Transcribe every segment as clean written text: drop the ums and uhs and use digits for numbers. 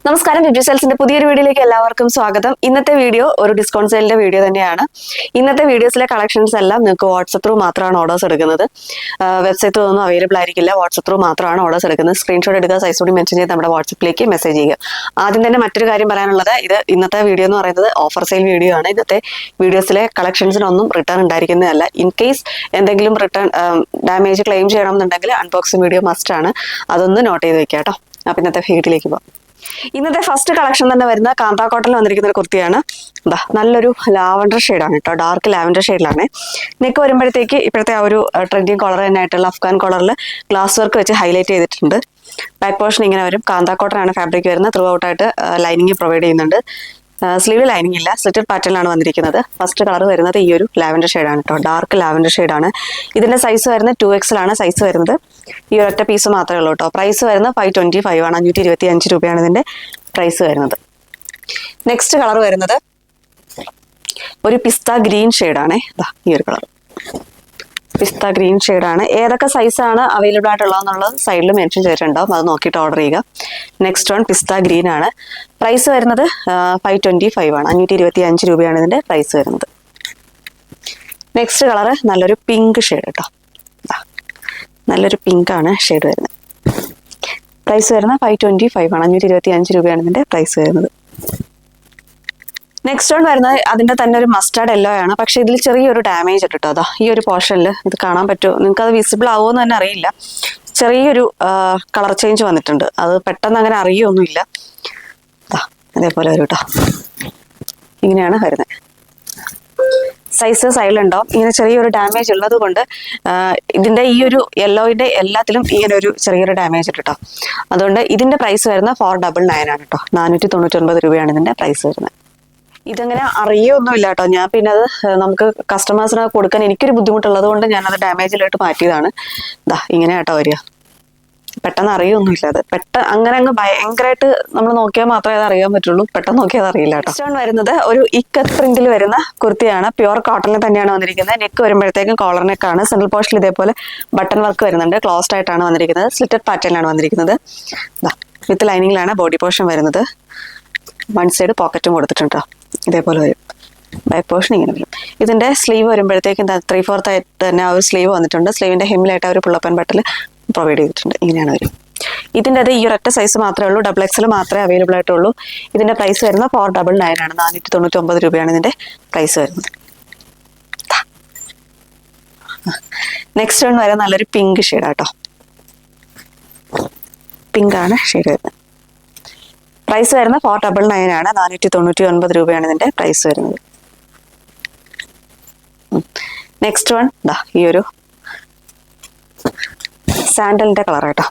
നമസ്കാരം, ബ്യൂട്ടി സെൽസിന്റെ പുതിയൊരു വീഡിയോയിലേക്ക് എല്ലാവർക്കും സ്വാഗതം. ഇന്നത്തെ വീഡിയോ ഒരു ഡിസ്കൗണ്ട് സെയിലിന്റെ വീഡിയോ തന്നെയാണ്. ഇന്നത്തെ വീഡിയോസിലെ കളക്ഷൻസ് എല്ലാം നിങ്ങൾക്ക് വാട്സ്ആപ്പ് ത്രൂ മാത്രമാണ് ഓർഡേഴ്സ് എടുക്കുന്നത്. വെബ്സൈറ്റിൽ ഒന്നും അവൈലബിൾ ആയിരിക്കില്ല. വാട്സ്ആപ്പ് ത്രൂ മാത്രമാണ് ഓർഡേഴ്സ് എടുക്കുന്നത്. സ്ക്രീൻഷോട്ട് എടുക്കുക, സൈസ് കൂടി മെൻഷൻ ചെയ്ത് നമ്മുടെ വാട്സ്ആപ്പിലേക്ക് മെസ്സേജ് ചെയ്യുക. ആദ്യം തന്നെ മറ്റൊരു കാര്യം പറയാനുള്ളത്, ഇത് ഇന്നത്തെ വീഡിയോ എന്ന് പറയുന്നത് ഓഫർ സെയിൽ വീഡിയോ ആണ്. ഇന്നത്തെ വീഡിയോസിലെ കളക്ഷൻസിനൊന്നും റിട്ടേൺ ഉണ്ടായിരിക്കുന്നതല്ല. ഇൻ കേസ് എന്തെങ്കിലും റിട്ടേൺ ഡാമേജ് ക്ലെയിം ചെയ്യണമെന്നുണ്ടെങ്കിൽ അൺബോക്സിംഗ് വീഡിയോ മസ്റ്റ് ആണ്. അതൊന്ന് നോട്ട് ചെയ്ത് വെക്കാം കേട്ടോ. അപ്പം ഇന്നത്തെ വീഡിയോയിലേക്ക് പോകാം. ഇന്നത്തെ ഫസ്റ്റ് കളക്ഷൻ തന്നെ വരുന്ന കാന്താ കോട്ടണിൽ വന്നിരിക്കുന്ന ഒരു കുർത്തിയാണ്. നല്ലൊരു ലാവൻഡർ ഷെയ്ഡാണ് കേട്ടോ, ഡാർക്ക് ലാവൻഡർ ഷെയ്ഡിലാണ്. നെക്ക് വരുമ്പോഴത്തേക്ക് ഇപ്പോഴത്തെ ആ ഒരു ട്രെൻഡിങ് കോളർ തന്നെ ആയിട്ടുള്ള അഫ്ഗാൻ കോളറിൽ ഗ്ലാസ് വർക്ക് വെച്ച് ഹൈലൈറ്റ് ചെയ്തിട്ടുണ്ട്. ബാക്ക് പോർഷൻ ഇങ്ങനെ വരും. കാന്താ കോട്ടനാണ് ഫാബ്രിക് വരുന്നത്. ത്രൂ ഔട്ടായിട്ട് ലൈനിങ് പ്രൊവൈഡ് ചെയ്യുന്നുണ്ട്. സ്ലീവ് ലൈനിങ് ഇല്ല, സ്ലിറ്റഡ് പാറ്റേണിലാണ് വന്നിരിക്കുന്നത്. ഫസ്റ്റ് കളർ വരുന്നത് ഈ ഒരു ലാവൻഡർ ഷെയ്ഡാണ് കേട്ടോ, ഡാർക്ക് ലാവൻഡർ ഷെയ്ഡാണ്. ഇതിന്റെ സൈസ് വരുന്നത് 2XL ആണ് സൈസ് വരുന്നത്. ഈ ഒരൊറ്റ പീസ് മാത്രമേ ഉള്ളൂ കേട്ടോ. പ്രൈസ് വരുന്നത് 525 ആണ്, 525 രൂപയാണ് ഇതിന്റെ പ്രൈസ് വരുന്നത്. നെക്സ്റ്റ് കളർ വരുന്നത് ഒരു പിസ്ത ഗ്രീൻ ഷെയ്ഡാണ്. ഈ ഒരു കളർ പിസ്ത ഗ്രീൻ ഷെയ്ഡാണ്. ഏതൊക്കെ സൈസാണ് അവൈലബിൾ ആയിട്ടുള്ളതെന്നുള്ളത് സൈഡിൽ മെൻഷൻ ചെയ്തിട്ടുണ്ടാവും, അത് നോക്കിയിട്ട് ഓർഡർ ചെയ്യുക. നെക്സ്റ്റ് വൺ പിസ്ത ഗ്രീൻ ആണ്. പ്രൈസ് വരുന്നത് 525 ആണ്, 525 രൂപയാണ് ഇതിന്റെ പ്രൈസ് വരുന്നത്. നെക്സ്റ്റ് കളർ നല്ലൊരു പിങ്ക് ഷെയ്ഡ് കേട്ടോ, നല്ലൊരു പിങ്ക് ആണ് ഷെയ്ഡ് വരുന്നത്. പ്രൈസ് വരുന്നത് 525 ആണ്, 525 രൂപയാണ് ഇതിന്റെ പ്രൈസ് വരുന്നത്. നെക്സ്റ്റ് വൺ വരുന്നത് അതിന്റെ തന്നെ ഒരു മസ്റ്റാർഡ് യെല്ലോ ആണ്. പക്ഷെ ഇതിൽ ചെറിയൊരു ഡാമേജ് ഉണ്ട് കേട്ടോ. ഈ ഒരു പോർഷനിൽ ഇത് കാണാൻ പറ്റുമോ, നിങ്ങൾക്ക് അത് വിസിബിൾ ആവുമെന്ന് തന്നെ അറിയില്ല. ചെറിയൊരു കളർ ചേഞ്ച് വന്നിട്ടുണ്ട്. അത് പെട്ടെന്ന് അങ്ങനെ അറിയൊന്നുമില്ല. അതേപോലെ വരും കേട്ടോ, ഇങ്ങനെയാണ് വരുന്നത്. സൈസ് സൈഡിലുണ്ടാവും. ഇങ്ങനെ ചെറിയൊരു ഡാമേജ് ഉള്ളത് കൊണ്ട് ഇതിന്റെ ഈ ഒരു യെല്ലോയുടെ എല്ലാത്തിലും ഇങ്ങനെ ഒരു ചെറിയൊരു ഡാമേജ് ഉണ്ട് കേട്ടോ. അതുകൊണ്ട് ഇതിന്റെ പ്രൈസ് വരുന്നത് 499 ആണ് കേട്ടോ, 499 രൂപയാണ് ഇതിന്റെ പ്രൈസ് വരുന്നത്. ഇതങ്ങനെ അറിയൊന്നുമില്ല കേട്ടോ. ഞാൻ പിന്നെ അത് നമുക്ക് കസ്റ്റമേഴ്സിന് കൊടുക്കാൻ എനിക്കൊരു ബുദ്ധിമുട്ടുള്ളത് കൊണ്ട് ഞാനത് ഡാമേജിലായിട്ട് മാറ്റിയതാണ്. ഇങ്ങനെ കേട്ടോ വരിക, പെട്ടെന്ന് അറിയൊന്നുമില്ല. അത് അങ്ങനെ അങ്ങ് ഭയങ്കരമായിട്ട് നമ്മൾ നോക്കിയാൽ മാത്രമേ അത് അറിയാൻ പറ്റുള്ളൂ. പെട്ടെന്ന് നോക്കിയാൽ അത് അറിയില്ല കേട്ടോ. നെക്സ്റ്റ് വരുന്നത് ഒരു ഇക്കത്ത് പ്രിന്റിൽ വരുന്ന കുർത്തിയാണ്. പ്യുവർ കോട്ടണിൽ തന്നെയാണ് വന്നിരിക്കുന്നത്. നെക്ക് വരുമ്പോഴത്തേക്കും കോളർ നെക്കാണ്. സെൻട്രൽ പോർഷനിൽ ഇതേപോലെ ബട്ടൺ വർക്ക് വരുന്നുണ്ട്. ക്ലോസ്ഡ് ആയിട്ടാണ് വന്നിരിക്കുന്നത്. സ്ലിറ്റഡ് പാറ്റേണിലാണ് വന്നിരിക്കുന്നത്. വിത്ത് ലൈനിങ്ങിലാണ് ബോഡി പോർഷൻ വരുന്നത്. വൺ സൈഡ് പോക്കറ്റും കൊടുത്തിട്ടുണ്ട്. ഇതേപോലെ വരും. ബാക്ക് പോർഷൻ ഇങ്ങനെ വരും. ഇതിന്റെ സ്ലീവ് വരുമ്പോഴത്തേക്കും 3/4 ആയിട്ട് തന്നെ ആ ഒരു സ്ലീവ് വന്നിട്ടുണ്ട്. സ്ലീവിന്റെ ഹെമ്മിലായിട്ട് ആ ഒരു പുള്ളപ്പൻ ബട്ടൽ പ്രൊവൈഡ് ചെയ്തിട്ടുണ്ട്. ഇങ്ങനെയാണ് വരും. ഇതിൻ്റെ അത് ഈ ഒരൊറ്റ സൈസ് മാത്രമേ ഉള്ളൂ, XXL മാത്രമേ അവൈലബിൾ ആയിട്ടുള്ളൂ. ഇതിന്റെ പ്രൈസ് വരുന്നത് 499 ആണ്, 499 രൂപയാണ് ഇതിന്റെ പ്രൈസ് വരുന്നത്. നെക്സ്റ്റ് വൺ വരെ നല്ലൊരു പിങ്ക് ഷെയ്ഡാട്ടോ, പിങ്ക് ആണ് ഷെയ്ഡ് വരുന്നത്. പ്രൈസ് വരുന്നത് 499 ആണ്, 499 രൂപയാണ് ഇതിന്റെ പ്രൈസ് വരുന്നത്. നെക്സ്റ്റ് വൺ ഈ ഒരു സാൻഡലിന്റെ കളർ കേട്ടോ,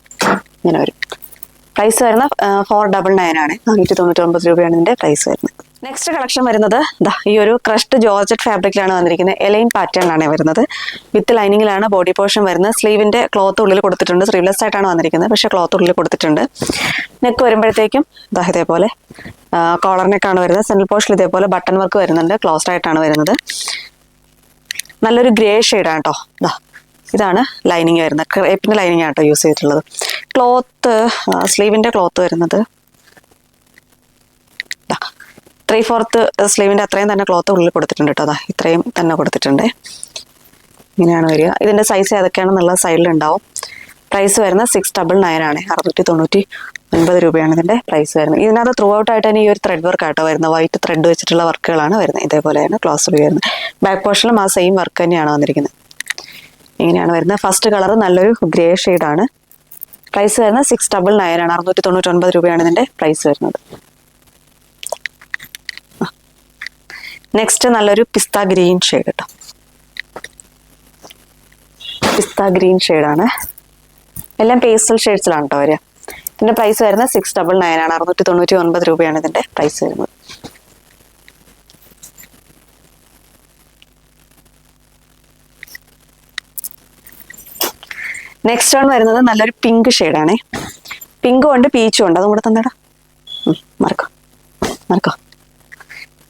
ഇങ്ങനെ വരും. പ്രൈസ് വരുന്നത് 499 ആണ്, 499 രൂപയാണ് ഇതിന്റെ പ്രൈസ് വരുന്നത്. നെക്സ്റ്റ് കളക്ഷൻ വരുന്നത് ഈ ഒരു ക്രഷ്ഡ് ജോർജറ്റ് ഫാബ്രിക്കിലാണ് വന്നിരിക്കുന്നത്. എലൈൻ പാറ്റേണിലാണ് വരുന്നത്. വിത്ത് ലൈനിങ്ങിലാണ് ബോഡി പോർഷൻ വരുന്നത്. സ്ലീവിന്റെ ക്ലോത്ത് ഉള്ളിൽ കൊടുത്തിട്ടുണ്ട്. സ്ലീവ്ലെസ് ആയിട്ടാണ് വന്നിരിക്കുന്നത്, പക്ഷേ ക്ലോത്ത് ഉള്ളിൽ കൊടുത്തിട്ടുണ്ട്. നെക്ക് വരുമ്പോഴത്തേക്കും ഇതേപോലെ കോളർ നെക്കാണ് വരുന്നത്. സെൻട്രൽ പോർഷനിൽ ഇതേപോലെ ബട്ടൺ വർക്ക് വരുന്നുണ്ട്. ക്ലോസ്ഡ് ആയിട്ടാണ് വരുന്നത്. നല്ലൊരു ഗ്രേ ഷെയ്ഡാണ് കേട്ടോ. ഇതാണ് ലൈനിങ് വരുന്നത്. ക്രേപ്പിന്റെ ലൈനിങ് ആട്ടോ യൂസ് ചെയ്തിട്ടുള്ളത്. ക്ലോത്ത് സ്ലീവിന്റെ ക്ലോത്ത് വരുന്നത് 3/4 സ്ലീവിന്റെ അത്രയും തന്നെ ക്ലോത്ത് ഉള്ളിൽ കൊടുത്തിട്ടുണ്ട് കേട്ടോ. ഇത്രയും തന്നെ കൊടുത്തിട്ടുണ്ട്. ഇങ്ങനെയാണ് വരിക. ഇതിന്റെ സൈസ് ഏതൊക്കെയാണെന്നുള്ള സൈഡിലുണ്ടാവും. പ്രൈസ് വരുന്നത് 699 ആണ്, 699 രൂപയാണ് ഇതിന്റെ പ്രൈസ് വരുന്നത്. ഇതിനകത്ത് ത്രൂ ഔട്ട് ആയിട്ട് തന്നെ ഈ ഒരു ത്രെഡ് വർക്ക് ആട്ടോ വരുന്നത്. വൈറ്റ് ത്രെഡ് വെച്ചിട്ടുള്ള വർക്കുകളാണ് വരുന്നത്. ഇതേപോലെയാണ് ക്ലോസ് വരുന്നത്. ബാക്ക് പോർഷനിലും ആ സെയിം വർക്ക് തന്നെയാണ് വന്നിരിക്കുന്നത്. ഇങ്ങനെയാണ് വരുന്നത്. ഫസ്റ്റ് കളർ നല്ലൊരു ഗ്രേ ഷെയ്ഡാണ്. പ്രൈസ് വരുന്നത് 699 ആണ്, 699 രൂപയാണ് ഇതിന്റെ പ്രൈസ് വരുന്നത്. നെക്സ്റ്റ് നല്ലൊരു പിസ്ത ഗ്രീൻ ഷെയ്ഡ് കേട്ടോ, പിസ്ത ഗ്രീൻ ഷെയ്ഡാണ്. എല്ലാം പേസ്റ്റൽ ഷെയ്ഡ്സിലാണ് കേട്ടോ വരിക. ഇതിന്റെ പ്രൈസ് വരുന്നത് 699 ആണ്, 699 രൂപയാണ് ഇതിന്റെ പ്രൈസ് വരുന്നത്. നെക്സ്റ്റ് വൺ വരുന്നത് നല്ലൊരു പിങ്ക് ഷെയ്ഡാണ്. പിങ്കും ഉണ്ട് പീച്ചും ഉണ്ട്. അതും കൂടെ തന്നെടാ, മറക്കോ.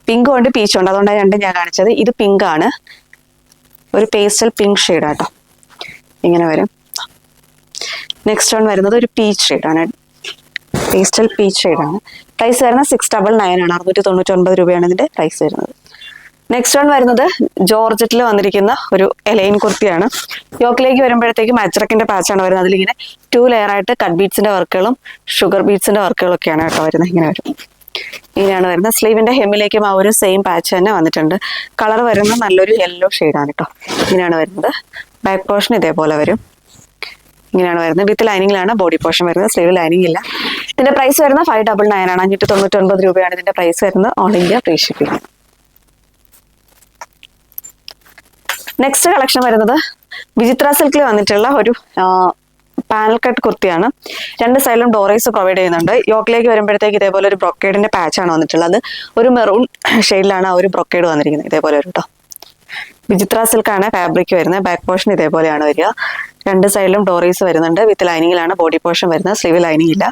പിങ്കും ഉണ്ട് പീച്ചും ഉണ്ട്, അതുകൊണ്ടാണ് രണ്ടും ഞാൻ കാണിച്ചത്. ഇത് പിങ്ക് ആണ്, ഒരു പേസ്റ്റൽ പിങ്ക് ഷെയ്ഡാട്ടോ. ഇങ്ങനെ വരും. നെക്സ്റ്റ് വൺ വരുന്നത് ഒരു പീച്ച് ഷെയ്ഡാണ്. പേസ്റ്റൽ പീച്ച് ഷെയ്ഡാണ്. പ്രൈസ് വരുന്നത് 699 ആണ്. 699 രൂപയാണ് ഇതിന്റെ പ്രൈസ് വരുന്നത്. നെക്സ്റ്റ് വൺ വരുന്നത് ജോർജറ്റിൽ വന്നിരിക്കുന്ന ഒരു എലൈൻ കുർത്തിയാണ്. യോക്കിലേക്ക് വരുമ്പോഴത്തേക്കും അജ്രക്കിന്റെ പാച്ചാണ് വരുന്നത്. അതിലിങ്ങനെ 2 ലെയർ ആയിട്ട് കട്ട് ബീഡ്സിന്റെ വർക്കുകളും ഷുഗർ ബീഡ്സിന്റെ വർക്കുകളും ഒക്കെയാണ് കേട്ടോ വരുന്നത്. ഇങ്ങനെ വരും, ഇങ്ങനെയാണ് വരുന്നത്. സ്ലീവിന്റെ ഹെമ്മിലേക്കും ആ ഒരു സെയിം പാച്ച് തന്നെ വന്നിട്ടുണ്ട്. കളർ വരുന്നത് നല്ലൊരു യെല്ലോ ഷെയ്ഡാണ് കേട്ടോ. ഇങ്ങനെയാണ് വരുന്നത്. ബാക്ക് പോർഷൻ ഇതേപോലെ വരും, ഇങ്ങനെയാണ് വരുന്നത്. വിത്ത് ലൈനിങ്ങിലാണ് ബോഡി പോർഷൻ വരുന്നത്. സ്ലീവ് ലൈനിങ് ഇല്ല. ഇതിന്റെ പ്രൈസ് വരുന്നത് 599 ആണ്. 599 രൂപയാണ് ഇതിന്റെ പ്രൈസ് വരുന്നത്. All India free shipping. Next collection വരുന്നത് വിചിത്ര സിൽക്കിൽ വന്നിട്ടുള്ള ഒരു പാനൽ കട്ട് കുർത്തിയാണ്. 2 സൈഡിലും ഡോറൈസ് പ്രൊവൈഡ് ചെയ്യുന്നുണ്ട്. യോക്കിലേക്ക് വരുമ്പോഴത്തേക്ക് ഇതേപോലെ ഒരു ബ്രൊക്കേഡിന്റെ പാച്ചാണ് വന്നിട്ടുള്ളത്. ഒരു മെറൂൺ ഷെയ്ഡിലാണ് ആ ഒരു ബ്രൊക്കേഡ് വന്നിരിക്കുന്നത്. ഇതേപോലെ ഒരു കേട്ടോ. വിചിത്ര സിൽക്കാണ് ഫാബ്രിക് വരുന്നത്. ബാക്ക് പോർഷൻ ഇതേപോലെയാണ് വരിക. 2 സൈഡിലും ഡോറൈസ് വരുന്നുണ്ട്. വിത്ത് ലൈനിങ്ങിലാണ് ബോഡി പോർഷൻ വരുന്നത്. സ്ലീവ് ലൈനിങ് ഇല്ല.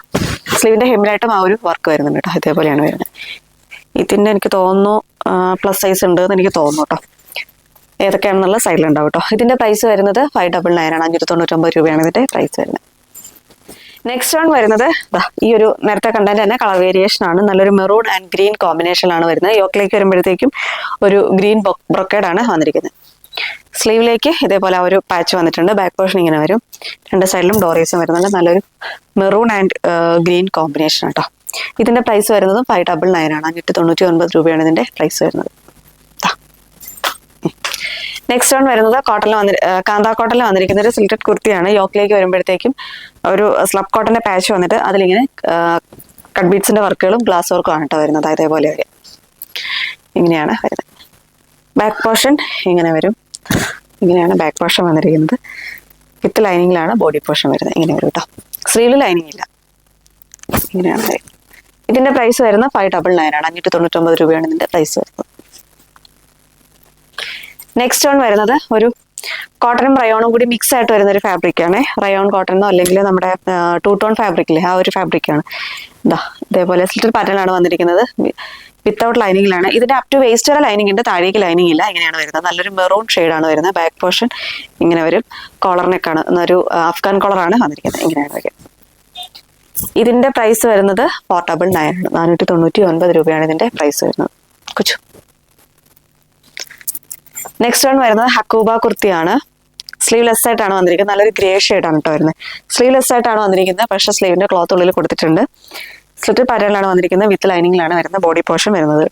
സ്ലീവിന്റെ ഹെമ്മിലായിട്ടും ആ ഒരു വർക്ക് വരുന്നുണ്ട് കേട്ടോ. ഇതേപോലെയാണ് വരുന്നത്. ഇതിന്റെ എനിക്ക് തോന്നുന്നു പ്ലസ് സൈസ് ഉണ്ട് എന്ന് എനിക്ക് തോന്നുന്നു കേട്ടോ. ഏതൊക്കെയാണെന്നുള്ള സൈഡിലുണ്ടാവും കേട്ടോ. ഇതിന്റെ പ്രൈസ് വരുന്നത് 599 ആണ്. 599 രൂപയാണ് ഇതിന്റെ പ്രൈസ് വരുന്നത്. നെക്സ്റ്റ് വൺ വരുന്നത് ഈ ഒരു നേരത്തെ കണ്ടന്റ് തന്നെ കളർ വേരിയേഷൻ ആണ്. നല്ലൊരു മെറൂൺ ആൻഡ് ഗ്രീൻ കോമ്പിനേഷനിലാണ് വരുന്നത്. യോക്കിലേക്ക് വരുമ്പോഴത്തേക്കും ഒരു ഗ്രീൻ ബ്രൊക്കേഡ് ആണ് വന്നിരിക്കുന്നത്. സ്ലീവിലേക്ക് ഇതേപോലെ ഒരു പാച്ച് വന്നിട്ടുണ്ട്. ബാക്ക് പോർഷൻ ഇങ്ങനെ വരും. 2 സൈഡിലും ഡോറീസും വരുന്നുണ്ട്. നല്ലൊരു മെറൂൺ ആൻഡ് ഗ്രീൻ കോമ്പിനേഷൻ കേട്ടോ. ഇതിന്റെ പ്രൈസ് വരുന്നത് 599 ആണ്. 599 രൂപയാണ് ഇതിന്റെ പ്രൈസ് വരുന്നത്. നെക്സ്റ്റ് വൺ വരുന്നത് കാന്താ കോട്ടണിൽ വന്നിരിക്കുന്ന ഒരു സിൽക്കറ്റ് കുർത്തിയാണ്. യോക്കിലേക്ക് വരുമ്പോഴത്തേക്കും ഒരു സ്ലബ് കോട്ടന്റെ പാച്ച് വന്നിട്ട് അതിലിങ്ങനെ കട്ട് ബീഡ്സിന്റെ വർക്കുകളും ഗ്ലാസ് വർക്കും ആണ് കേട്ടോ വരുന്നത്. അതേപോലെ വരും, ഇങ്ങനെയാണ് വരുന്നത്. ബാക്ക് പോർഷൻ ഇങ്ങനെ വരും, ഇങ്ങനെയാണ് ബാക്ക് പോർഷൻ വന്നിരിക്കുന്നത്. വിത്ത് ലൈനിങ്ങിലാണ് ബോഡി പോർഷൻ വരുന്നത്. ഇങ്ങനെ വരും കേട്ടോ. സ്ലീവിൽ ലൈനിങ് ഇല്ല. ഇങ്ങനെയാണ് വരുന്നത്. ഇതിന്റെ പ്രൈസ് വരുന്നത് 599 ആണ്. 599 രൂപയാണ് ഇതിന്റെ പ്രൈസ് വരുന്നത്. നെക്സ്റ്റ് വൺ വരുന്നത് ഒരു കോട്ടണും റയോണും കൂടി മിക്സ് ആയിട്ട് വരുന്ന ഒരു ഫാബ്രിക് ആണ്. റയോൺ കോട്ടണോ അല്ലെങ്കിൽ നമ്മുടെ 2 ടോൺ ഫാബ്രിക്കില്ലേ, ആ ഒരു ഫാബ്രിക്കാണ്. ഇതേപോലെ സ്ലിറ്റർ പാറ്റേൺ ആണ് വന്നിരിക്കുന്നത്. വിത്തൗട്ട് ലൈനിങ്ങിലാണ്. ഇതിന്റെ അപ് ടു വേസ്റ്റ് വരെ ലൈനിങ് ഉണ്ട്, താഴേക്ക് ലൈനിങ് ഇല്ല. ഇങ്ങനെയാണ് വരുന്നത്. നല്ലൊരു മെറൂൺ ഷെയ്ഡാണ് വരുന്നത്. ബാക്ക് പോർഷൻ ഇങ്ങനെ വരും. കോളർ നെക്കാണ്, ഒരു അഫ്ഗാൻ കോളറാണ് വന്നിരിക്കുന്നത്. ഇങ്ങനെയാണ് വരിക. ഇതിന്റെ പ്രൈസ് വരുന്നത് 499 ആണ്. 499 രൂപയാണ് ഇതിന്റെ പ്രൈസ് വരുന്നത്. കൊച്ചു. നെക്സ്റ്റ് വൺ വരുന്നത് ഹക്കൂബ കുർത്തിയാണ്. സ്ലീവ്ലെസ് ആയിട്ടാണ് വന്നിരിക്കുന്നത്. നല്ലൊരു ഗ്രേ ഷെയ്ഡാണ് കേട്ടോ വരുന്നത്. സ്ലീവ്ലെസ് ആയിട്ടാണ് വന്നിരിക്കുന്നത്. പക്ഷേ സ്ലീവിന്റെ ക്ലോത്ത് ഉള്ളിൽ കൊടുത്തിട്ടുണ്ട്. സ്ലിറ്റർ പാറ്റേണിലാണ് വന്നിരിക്കുന്നത്. വിത്ത് ലൈനിങ്ങിലാണ് വരുന്നത്. ബോഡി പോർഷൻ വരുന്നത്.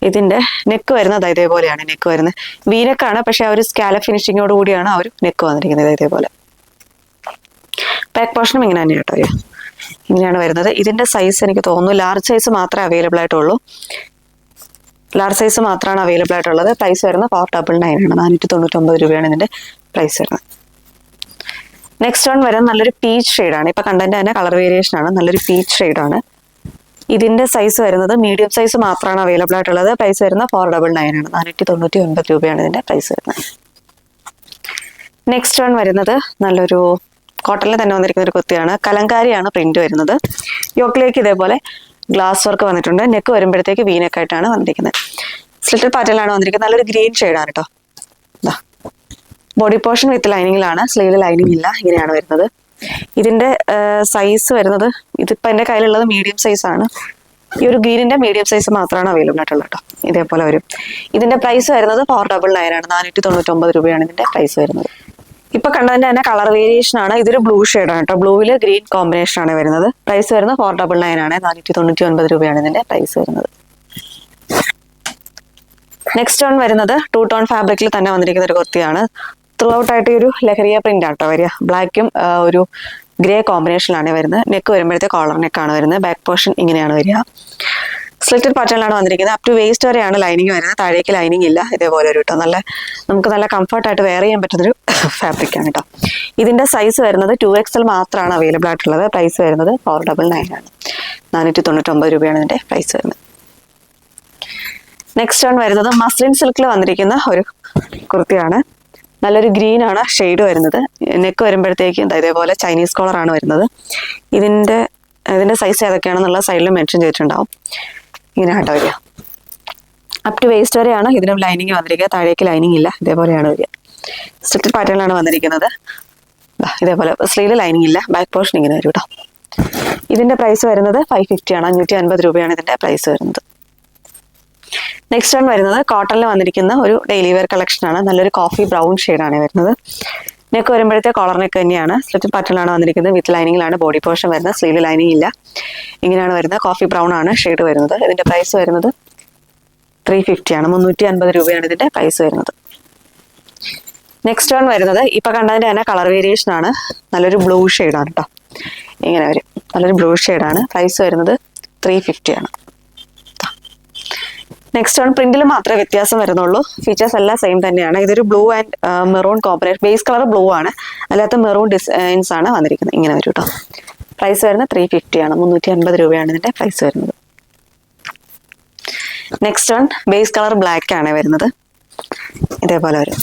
ഇതിന്റെ നെക്ക് വരുന്നത് ഇതേപോലെയാണ്. നെക്ക് വരുന്നത് വീനെക്കാണ്, പക്ഷെ ആ ഒരു സ്കാലപ്പ് ഫിനിഷിങ്ങോട് കൂടിയാണ് ആ ഒരു നെക്ക് വന്നിരിക്കുന്നത്. ഇതേപോലെ ബാക്ക് പോർഷനും ഇങ്ങനെ തന്നെ കേട്ടോ. ഇങ്ങനെയാണ് വരുന്നത്. ഇതിന്റെ സൈസ് എനിക്ക് തോന്നുന്നു ലാർജ് സൈസ് മാത്രമേ അവൈലബിൾ ആയിട്ടുള്ളൂ. ലാർജ് സൈസ് മാത്രമാണ് അവൈലബിൾ ആയിട്ടുള്ളത്. പ്രൈസ് വരുന്നത് 499 ആണ്. 499 രൂപയാണ് ഇതിന്റെ പ്രൈസ് വരുന്നത്. നെക്സ്റ്റ് വൺ വരുന്നത് നല്ലൊരു പീച്ച് ഷെയ്ഡാണ്. ഇപ്പൊ കണ്ടന്റ് തന്നെ കളർ വേരിയേഷൻ ആണ്. നല്ലൊരു പീച്ച് ഷെയ്ഡാണ്. ഇതിന്റെ സൈസ് വരുന്നത് മീഡിയം സൈസ് മാത്രമാണ് അവൈലബിൾ ആയിട്ടുള്ളത്. പ്രൈസ് വരുന്നത് 499 ആണ്. 499 രൂപയാണ് ഇതിന്റെ പ്രൈസ് വരുന്നത്. നെക്സ്റ്റ് വൺ വരുന്നത് നല്ലൊരു കോട്ടണിൽ തന്നെ വന്നിരിക്കുന്ന ഒരു കുർത്തിയാണ്. കലങ്കാരിയാണ് പ്രിന്റ് വരുന്നത്. യോക്കിലേക്ക് ഇതേപോലെ ഗ്ലാസ് വർക്ക് വന്നിട്ടുണ്ട്. നെക്ക് വരുമ്പോഴത്തേക്ക് വീനെക്കായിട്ടാണ് വന്നിരിക്കുന്നത്. സ്ലിറ്റർ പാറ്റേണിലാണ് വന്നിരിക്കുന്നത്. നല്ലൊരു ഗ്രീൻ ഷെയ്ഡാണ് കേട്ടോ. ബോഡി പോർഷൻ വിത്ത് ലൈനിങ്ങിലാണ്. സ്ലീവിൽ ലൈനിങ് ഇല്ല. ഇങ്ങനെയാണ് വരുന്നത്. ഇതിന്റെ സൈസ് വരുന്നത് ഇതിപ്പോ എന്റെ കയ്യിലുള്ളത് മീഡിയം സൈസ് ആണ്. ഈ ഒരു ഗ്രീനിന്റെ മീഡിയം സൈസ് മാത്രമാണ് അവൈലബിൾ ആയിട്ടുള്ളത് കേട്ടോ. ഇതേപോലെ വരും. ഇതിന്റെ പ്രൈസ് വരുന്നത് 499 ആണ്. 499 രൂപയാണ് ഇതിന്റെ പ്രൈസ് വരുന്നത്. ഇപ്പൊ കണ്ടതിന്റെ തന്നെ കളർ വേരിയേഷൻ ആണ്. ഇതൊരു ബ്ലൂ ഷെയ്ഡാണ് കേട്ടോ. ബ്ലൂവില് ഗ്രീൻ കോമ്പിനേഷൻ ആണ് വരുന്നത്. പ്രൈസ് വരുന്നത് 499 ആണ്. 499 രൂപയാണ് ഇതിന്റെ പ്രൈസ് വരുന്നത്. നെക്സ്റ്റ് വൺ വരുന്നത് 2 ടോൺ ഫാബ്രിക്കിൽ തന്നെ വന്നിരിക്കുന്ന ഒരു കുർത്തിയാണ്. ത്രൂ ഔട്ട് ആയിട്ട് ഒരു ലഹരിയ പ്രിന്റ് ആട്ടോ വരിക. ബ്ലാക്കും ഒരു ഗ്രേ കോമ്പിനേഷനിലാണ് വരുന്നത്. നെക്ക് വരുമ്പോഴത്തെ കോളർ നെക്കാണ് വരുന്നത്. ബാക്ക് പോർഷൻ ഇങ്ങനെയാണ് വരിക. സ്ലിറ്റഡ് പാറ്റേണിലാണ് വന്നിരിക്കുന്നത്. അപ് ടു വേസ്റ്റ് വരെയാണ് ലൈനിങ് വരുന്നത്. താഴേക്ക് ലൈനിങ് ഇല്ല. ഇതേപോലെ ഒരു കേട്ടോ നമുക്ക് നല്ല കംഫർട്ടായിട്ട് വെയർ ചെയ്യാൻ പറ്റുന്നൊരു ഫാബ്രിക്കാണ് കേട്ടോ. ഇതിന്റെ സൈസ് വരുന്നത് 2XL മാത്രമാണ് അവൈലബിൾ ആയിട്ടുള്ളത്. പ്രൈസ് വരുന്നത് 499 ആണ്. 499 രൂപയാണ് ഇതിന്റെ പ്രൈസ് വരുന്നത്. നെക്സ്റ്റ് വൺ വരുന്നത് മസ്ലിൻ സിൽക്കിൽ വന്നിരിക്കുന്ന ഒരു കുർത്തിയാണ്. നല്ലൊരു ഗ്രീൻ ആണ് ഷെയ്ഡ് വരുന്നത്. നെക്ക് വരുമ്പോഴത്തേക്കും ഇതേപോലെ ചൈനീസ് കോളർ ആണ് വരുന്നത്. ഇതിന്റെ സൈസ് ഏതൊക്കെയാണെന്നുള്ള സൈഡിൽ മെൻഷൻ ചെയ്തിട്ടുണ്ടാവും. ഇങ്ങനെ കേട്ടോ വരിക. അപ് ടു വേസ്റ്റ് വരെയാണ് ഇതിനും ലൈനിങ് വന്നിരിക്കുക. താഴേക്ക് ലൈനിങ് ഇല്ല. ഇതേപോലെയാണ് വരിക. സ്ട്രിക്റ്റ് പാറ്റേണിലാണ് വന്നിരിക്കുന്നത്. ഇതേപോലെ സ്ലീവിൽ ലൈനിങ് ഇല്ല. ബാക്ക് പോർഷൻ ഇങ്ങനെ വരും കേട്ടോ. ഇതിന്റെ പ്രൈസ് വരുന്നത് 550 ആണ്. 550 രൂപയാണ് ഇതിന്റെ പ്രൈസ് വരുന്നത്. നെക്സ്റ്റ് വൺ വരുന്നത് കോട്ടണിൽ വന്നിരിക്കുന്ന ഒരു ഡെയിലി വെയർ കളക്ഷൻ ആണ്. നല്ലൊരു കോഫി ബ്രൗൺ ഷെയ്ഡാണ് വരുന്നത്. നെക്ക് വരുമ്പോഴത്തെ കോളർ നെക്ക് തന്നെയാണ്. സ്ലിറ്റ് പാറ്റേണിലാണ് വന്നിരിക്കുന്നത്. വിത്ത് ലൈനിങ്ങിലാണ് ബോഡി പോർഷൻ വരുന്നത്. സ്ലീവ് ലൈനിങ് ഇല്ല. ഇങ്ങനെയാണ് വരുന്നത്. കോഫി ബ്രൗൺ ആണ് ഷെയ്ഡ് വരുന്നത്. ഇതിന്റെ പ്രൈസ് വരുന്നത് 350 ആണ്. 350 രൂപയാണ് ഇതിന്റെ പ്രൈസ് വരുന്നത്. നെക്സ്റ്റ് വൺ വരുന്നത് ഇപ്പൊ കണ്ടതിന്റെ തന്നെ കളർ വേരിയേഷൻ ആണ്. നല്ലൊരു ബ്ലൂ ഷെയ്ഡാണ് കേട്ടോ. ഇങ്ങനെ വരും. നല്ലൊരു ബ്ലൂ ഷെയ്ഡാണ്. പ്രൈസ് വരുന്നത് 350 ആണ്. നെക്സ്റ്റ് വൺ പ്രിന്റിൽ മാത്രമേ വ്യത്യാസം വരുന്നുള്ളൂ. ഫീച്ചേഴ്സ് എല്ലാം സെയിം തന്നെയാണ്. ഇതൊരു blue and maroon combination. Base colour blue ആണ്, അല്ലാത്ത മെറൂൺ ഡിസൈൻസ് ആണ് വന്നിരിക്കുന്നത്. ഇങ്ങനെ വരും കേട്ടോ. പ്രൈസ് വരുന്നത് 350 ആണ്. 350 രൂപയാണ് ഇതിന്റെ പ്രൈസ് വരുന്നത്. Next one base colour black ആണ് വരുന്നത്. ഇതേപോലെ വരും.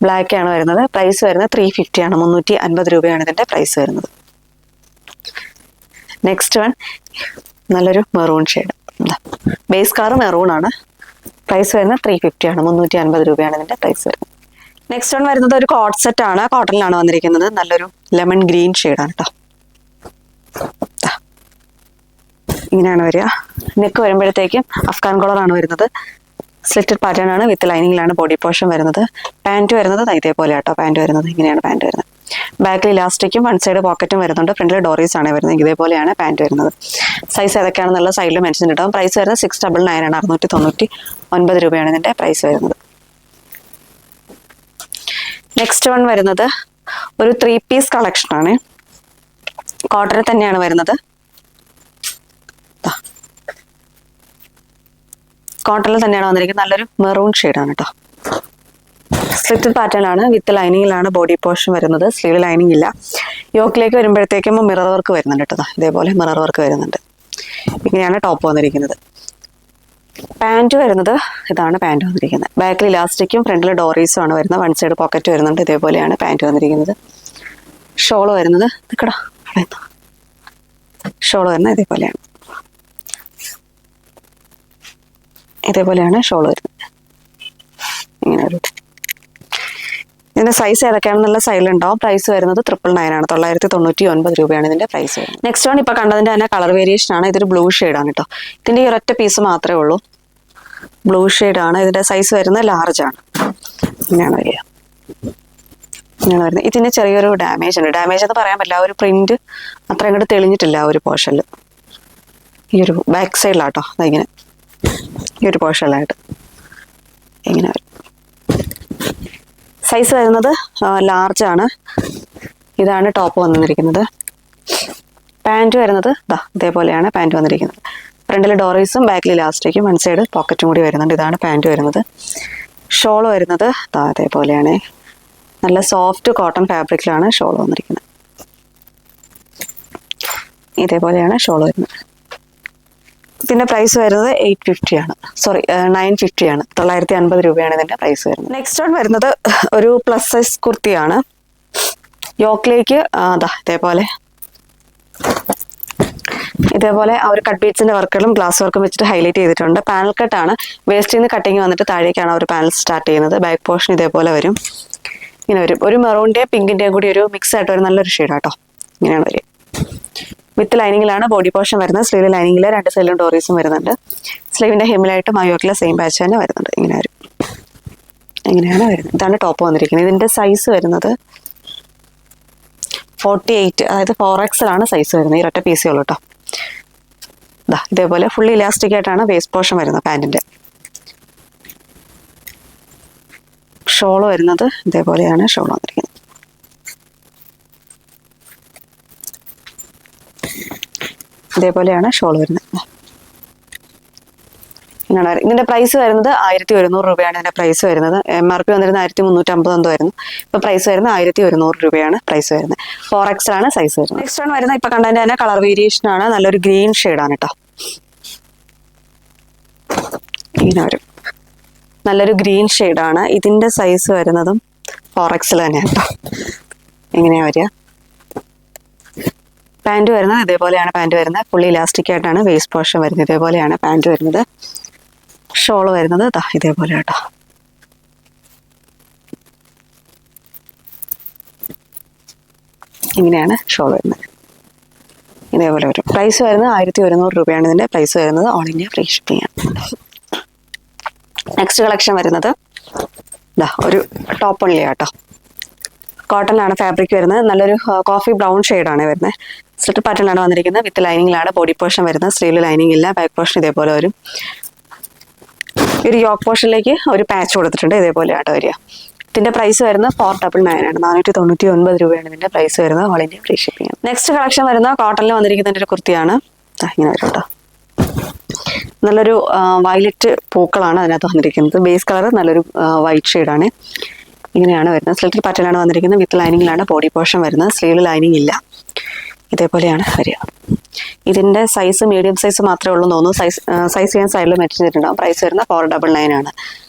ബ്ലാക്ക് ആണ് വരുന്നത്. പ്രൈസ് വരുന്നത് 350 ആണ്. 350 രൂപയാണ് ഇതിന്റെ പ്രൈസ് വരുന്നത്. നെക്സ്റ്റ് വൺ നല്ലൊരു maroon shade. Base colour maroon ആണ്. പ്രൈസ് വരുന്നത് 350 ആണ്. 350 രൂപയാണ് ഇതിന്റെ പ്രൈസ് വരുന്നത്. നെക്സ്റ്റ് വൺ വരുന്നത് ഒരു കോട്ട് സെറ്റ് ആണ്. കോട്ടണിലാണ് വന്നിരിക്കുന്നത്. നല്ലൊരു ലെമൺ ഗ്രീൻ ഷെയ്ഡാണ് കേട്ടോ. ഇങ്ങനെയാണ് വരിക. നെക്ക് വരുമ്പോഴത്തേക്കും അഫ്ഗാൻ കോളർ ആണ് വരുന്നത്. സ്ലിറ്റഡ് പാറ്റേൺ ആണ്. വിത്ത് ലൈനിങ്ങിലാണ് ബോഡി പോർഷൻ വരുന്നത്. പാൻറ് വരുന്നത് ഇതേപോലെ കേട്ടോ. പാൻറ് വരുന്നത് ഇങ്ങനെയാണ് പാൻറ് വരുന്നത്. ബാക്കിൽ ഇലാസ്റ്റിക്കും വൺ സൈഡ് പോക്കറ്റും വരുന്നുണ്ട്. ഫ്രണ്ടിൽ ഡോറീസ് ആണ് വരുന്നത്. ഇതേപോലെയാണ് പാൻറ് വരുന്നത്. സൈസ് ഏതൊക്കെയാണെന്നുള്ള സൈഡിൽ മെൻഷൻ കിട്ടും. പ്രൈസ് വരുന്നത് 699 ആണ്. 699 രൂപയാണ് ഇതിന്റെ പ്രൈസ് വരുന്നത്. നെക്സ്റ്റ് വൺ വരുന്നത് ഒരു 3 പീസ് കളക്ഷൻ ആണ്. കോട്ടണിൽ തന്നെയാണ് വരുന്നത്. കോട്ടണിൽ തന്നെയാണ് വന്നിരിക്കുന്നത്. നല്ലൊരു മെറൂൺ ഷെയ്ഡാണ് കേട്ടോ. സ്ലിറ്റഡ് പാറ്റേൺ ആണ്. വിത്ത് ലൈനിങ്ങിലാണ് ബോഡി പോർഷൻ വരുന്നത്. സ്ലീവ് ലൈനിങ് ഇല്ല. യോക്കിലേക്ക് വരുമ്പോഴത്തേക്കും മിറർ വർക്ക് വരുന്നുണ്ട് കേട്ടോ. ഇതേപോലെ മിറർ വർക്ക് വരുന്നുണ്ട്. ഇങ്ങനെയാണ് ടോപ്പ് വന്നിരിക്കുന്നത്. പാൻറ് വരുന്നത് ഇതാണ് പാൻറ് വന്നിരിക്കുന്നത്. ബാക്കിൽ ഇലാസ്റ്റിക്കും ഫ്രണ്ടിൽ ഡോറീസും ആണ് വരുന്നത്. വൺ സൈഡ് പോക്കറ്റ് വരുന്നുണ്ട്. ഇതേപോലെയാണ് പാൻറ് വന്നിരിക്കുന്നത്. ഷോൾ വരുന്നത് ഷോൾ വരുന്നത് ഇതേപോലെയാണ്. ഇതേപോലെയാണ് ഷോൾ വരുന്നത്. ഇങ്ങനെ ഒരു ഇതിന്റെ സൈസ് ഏതൊക്കെയാണെന്നുള്ള സൈഡിലുണ്ടാവും. പ്രൈസ് വരുന്നത് 999 ആണ്. 999 രൂപയാണ് ഇതിന്റെ പ്രൈസ് വരുന്നത്. നെക്സ്റ്റ് വൺ ഇപ്പൊ കണ്ടതിന്റെ തന്നെ കളർ വേരിയേഷൻ ആണ്. ഇതൊരു ബ്ലൂ ഷെയ്ഡാണ് കേട്ടോ. ഇതിന്റെ ഈ ഒരൊറ്റ പീസ് മാത്രമേ ഉള്ളൂ. ബ്ലൂ ഷെയ്ഡാണ്. ഇതിന്റെ സൈസ് വരുന്നത് ലാർജ് ആണ്. ഇങ്ങനെയാണ് വരിക. ഇങ്ങനെയാണ് വരുന്നത്. ഇതിന് ചെറിയൊരു ഡാമേജ് ഉണ്ട്. ഡാമേജ് എന്ന് പറയാൻ പറ്റില്ല. ഒരു പ്രിന്റ് അത്ര അങ്ങോട്ട് തെളിഞ്ഞിട്ടില്ല ഒരു പോർഷനിൽ. ഈ ഒരു ബാക്ക് സൈഡിലാട്ടോ. അതിങ്ങനെ ഈ ഒരു പോർഷനിലായിട്ട് ഇങ്ങനെ വരും. സൈസ് വരുന്നത് ലാർജ് ആണ്. ഇതാണ് ടോപ്പ് വന്നിരിക്കുന്നത്. പാൻറ് വരുന്നത് ഇതേപോലെയാണ് പാൻറ് വന്നിരിക്കുന്നത്. ഫ്രണ്ടിൽ ഡോറീസും ബാക്കിൽ ഇലാസ്റ്റിക്കും വൺ സൈഡ് പോക്കറ്റും കൂടി വരുന്നുണ്ട്. ഇതാണ് പാൻറ് വരുന്നത്. ഷോൾ വരുന്നത് അതേപോലെയാണ്. നല്ല സോഫ്റ്റ് കോട്ടൺ ഫാബ്രിക്കിലാണ് ഷോൾ വന്നിരിക്കുന്നത്. ഇതേപോലെയാണ് ഷോൾ വരുന്നത്. ഇതിന്റെ പ്രൈസ് വരുന്നത് 850 ആണ്. 950 ആണ്. 950 രൂപയാണ് ഇതിന്റെ പ്രൈസ് വരുന്നത്. നെക്സ്റ്റ് വൺ വരുന്നത് ഒരു പ്ലസ് സൈസ് കുർത്തിയാണ്. യോക്കിലേക്ക് ഇതേപോലെ ആ ഒരു കട്ട് ബീഡ്സിന്റെ വർക്കുകളും ഗ്ലാസ് വർക്കും വെച്ചിട്ട് ഹൈലൈറ്റ് ചെയ്തിട്ടുണ്ട്. പാനൽ കട്ടാണ്. വേസ്റ്റിൽ നിന്ന് കട്ടിങ് വന്നിട്ട് താഴേക്കാണ് ഒരു പാനൽ സ്റ്റാർട്ട് ചെയ്യുന്നത്. ബാക്ക് പോർഷൻ ഇതേപോലെ വരും. ഇങ്ങനെ വരും. ഒരു മെറൂണിന്റെയും പിങ്കിന്റെയും കൂടി ഒരു മിക്സ് ആയിട്ട് ഒരു നല്ലൊരു ഷെയ്ഡാട്ടോ. ഇങ്ങനെയാണ് വരിക. വിത്ത് ലൈനിങ്ങിലാണ് ബോഡി പോർഷൻ വരുന്നത്. സ്ലീവ് ലൈനിങ്ങിൽ രണ്ട് സൈഡിലും ഡോറീസും വരുന്നുണ്ട്. സ്ലീവിന്റെ ഹെമ്മിലായിട്ട് മയോക്കിലെ സെയിം പാച്ച് തന്നെ വരുന്നുണ്ട്. ഇങ്ങനെ വരും. ഇങ്ങനെയാണ് വരുന്നത്. ഇതാണ് ടോപ്പ് വന്നിരിക്കുന്നത്. ഇതിന്റെ സൈസ് വരുന്നത് 48, അതായത് 4XL ആണ് സൈസ് വരുന്നത്. ഈ ഒറ്റ പീസേ ഉള്ളൂ കേട്ടോ. ഇതേപോലെ ഫുള്ളി ഇലാസ്റ്റിക് ആയിട്ടാണ് വേസ്റ്റ് പോർഷൻ വരുന്നത്. പാൻറ്റിന്റെ ഷോൾ വരുന്നത് ഇതേപോലെയാണ് ഷോൾ വന്നിരിക്കുന്നത്. ഇതേപോലെയാണ് ഷോൾ വരുന്നത്. ഇതിന്റെ പ്രൈസ് വരുന്നത് 1100 രൂപയാണ്. ഇതിന്റെ പ്രൈസ് വരുന്നത്. MRP വന്നിരുന്നത് 1350 എന്തോ ആയിരുന്നു. ഇപ്പൊ പ്രൈസ് വരുന്നത് 1100 രൂപയാണ് പ്രൈസ് വരുന്നത്. 4XL ആണ് സൈസ് വരുന്നത്. നെക്സ്റ്റ് വൺ വരുന്നത് ഇപ്പൊ കണ്ടതിന്റെ തന്നെ കളർ വേരിയേഷൻ ആണ്. നല്ലൊരു ഗ്രീൻ ഷെയ്ഡാണ് കേട്ടോ. ഇങ്ങനെ വരും. നല്ലൊരു ഗ്രീൻ ഷെയ്ഡാണ്. ഇതിന്റെ സൈസ് വരുന്നതും 4XL തന്നെയാണ് കേട്ടോ. ഇങ്ങനെയാ വരിക. പാൻറ് വരുന്നത് ഇതേപോലെയാണ്. പാൻറ് വരുന്നത് ഫുള്ളി ഇലാസ്റ്റിക് ആയിട്ടാണ് വേസ്റ്റ് പോർഷൻ വരുന്നത്. ഇതേപോലെയാണ് പാൻറ് വരുന്നത്. ഷോൾ വരുന്നത് ഇതേപോലെ കേട്ടോ. ഇങ്ങനെയാണ് ഷോൾ വരുന്നത്. ഇതേപോലെ വരും. പ്രൈസ് വരുന്നത് 1100 രൂപയാണ് ഇതിന്റെ പ്രൈസ് വരുന്നത്. ഓൾ ഇന്ത്യ ഫ്രീ ഷിപ്പിംഗ് ആണ്. നെക്സ്റ്റ് കളക്ഷൻ വരുന്നത് ഒരു ടോപ്പ് ഓൺലി ആട്ടോ. കോട്ടണിലാണ് ഫാബ്രിക് വരുന്നത്. നല്ലൊരു കോഫി ബ്രൗൺ ഷെയ്ഡാണ് വരുന്നത്. സ്ലിറ്റ് പാറ്റേണിലാണ് വന്നിരിക്കുന്നത്. വിത്ത് ലൈനിങ്ങിലാണ് ബോഡി പോർഷൻ വരുന്നത്. സ്ലീവിൽ ലൈനിങ് ഇല്ല. ബാക്ക് പോർഷൻ ഇതേപോലെ വരും. ഒരു യോക്ക് പോർഷനിലേക്ക് ഒരു പാച്ച് കൊടുത്തിട്ടുണ്ട്. ഇതേപോലെയാണ് വരിക. ഇതിന്റെ പ്രൈസ് വരുന്നത് 499 ആണ്. 499 രൂപയാണ് ഇതിന്റെ പ്രൈസ് വരുന്നത്. ഓൾ ഇന്ത്യ ഫ്രീ ഷിപ്പിംഗ് ആണ്. നെക്സ്റ്റ് കളക്ഷൻ വരുന്ന കോട്ടണിൽ വന്നിരിക്കുന്ന ഒരു കുർത്തിയാണ്. ഇങ്ങനെ വരും കേട്ടോ. നല്ലൊരു വയലറ്റ് പൂക്കളാണ് അതിനകത്ത് വന്നിരിക്കുന്നത്. ബേസ് കളർ നല്ലൊരു വൈറ്റ് ഷെയ്ഡാണ്. ഇങ്ങനെയാണ് വരുന്നത്. സ്ലിറ്റ് പാറ്റേണിലാണ് വന്നിരിക്കുന്നത്. വിത്ത് ലൈനിങ്ങിലാണ് ബോഡി പോർഷൻ വരുന്നത്. സ്ലീവിൽ ലൈനിങ് ഇല്ല. ഇതേപോലെയാണ് വരിക. ഇതിന്റെ സൈസ് മീഡിയം സൈസ് മാത്രമേ ഉള്ളൂ തോന്നുന്നു. സൈസ് ചെയ്യാൻ സൈഡിൽ മെറ്റ് ചെയ്തിട്ടുണ്ടാവും. പ്രൈസ് വരുന്നത് 499 ആണ്.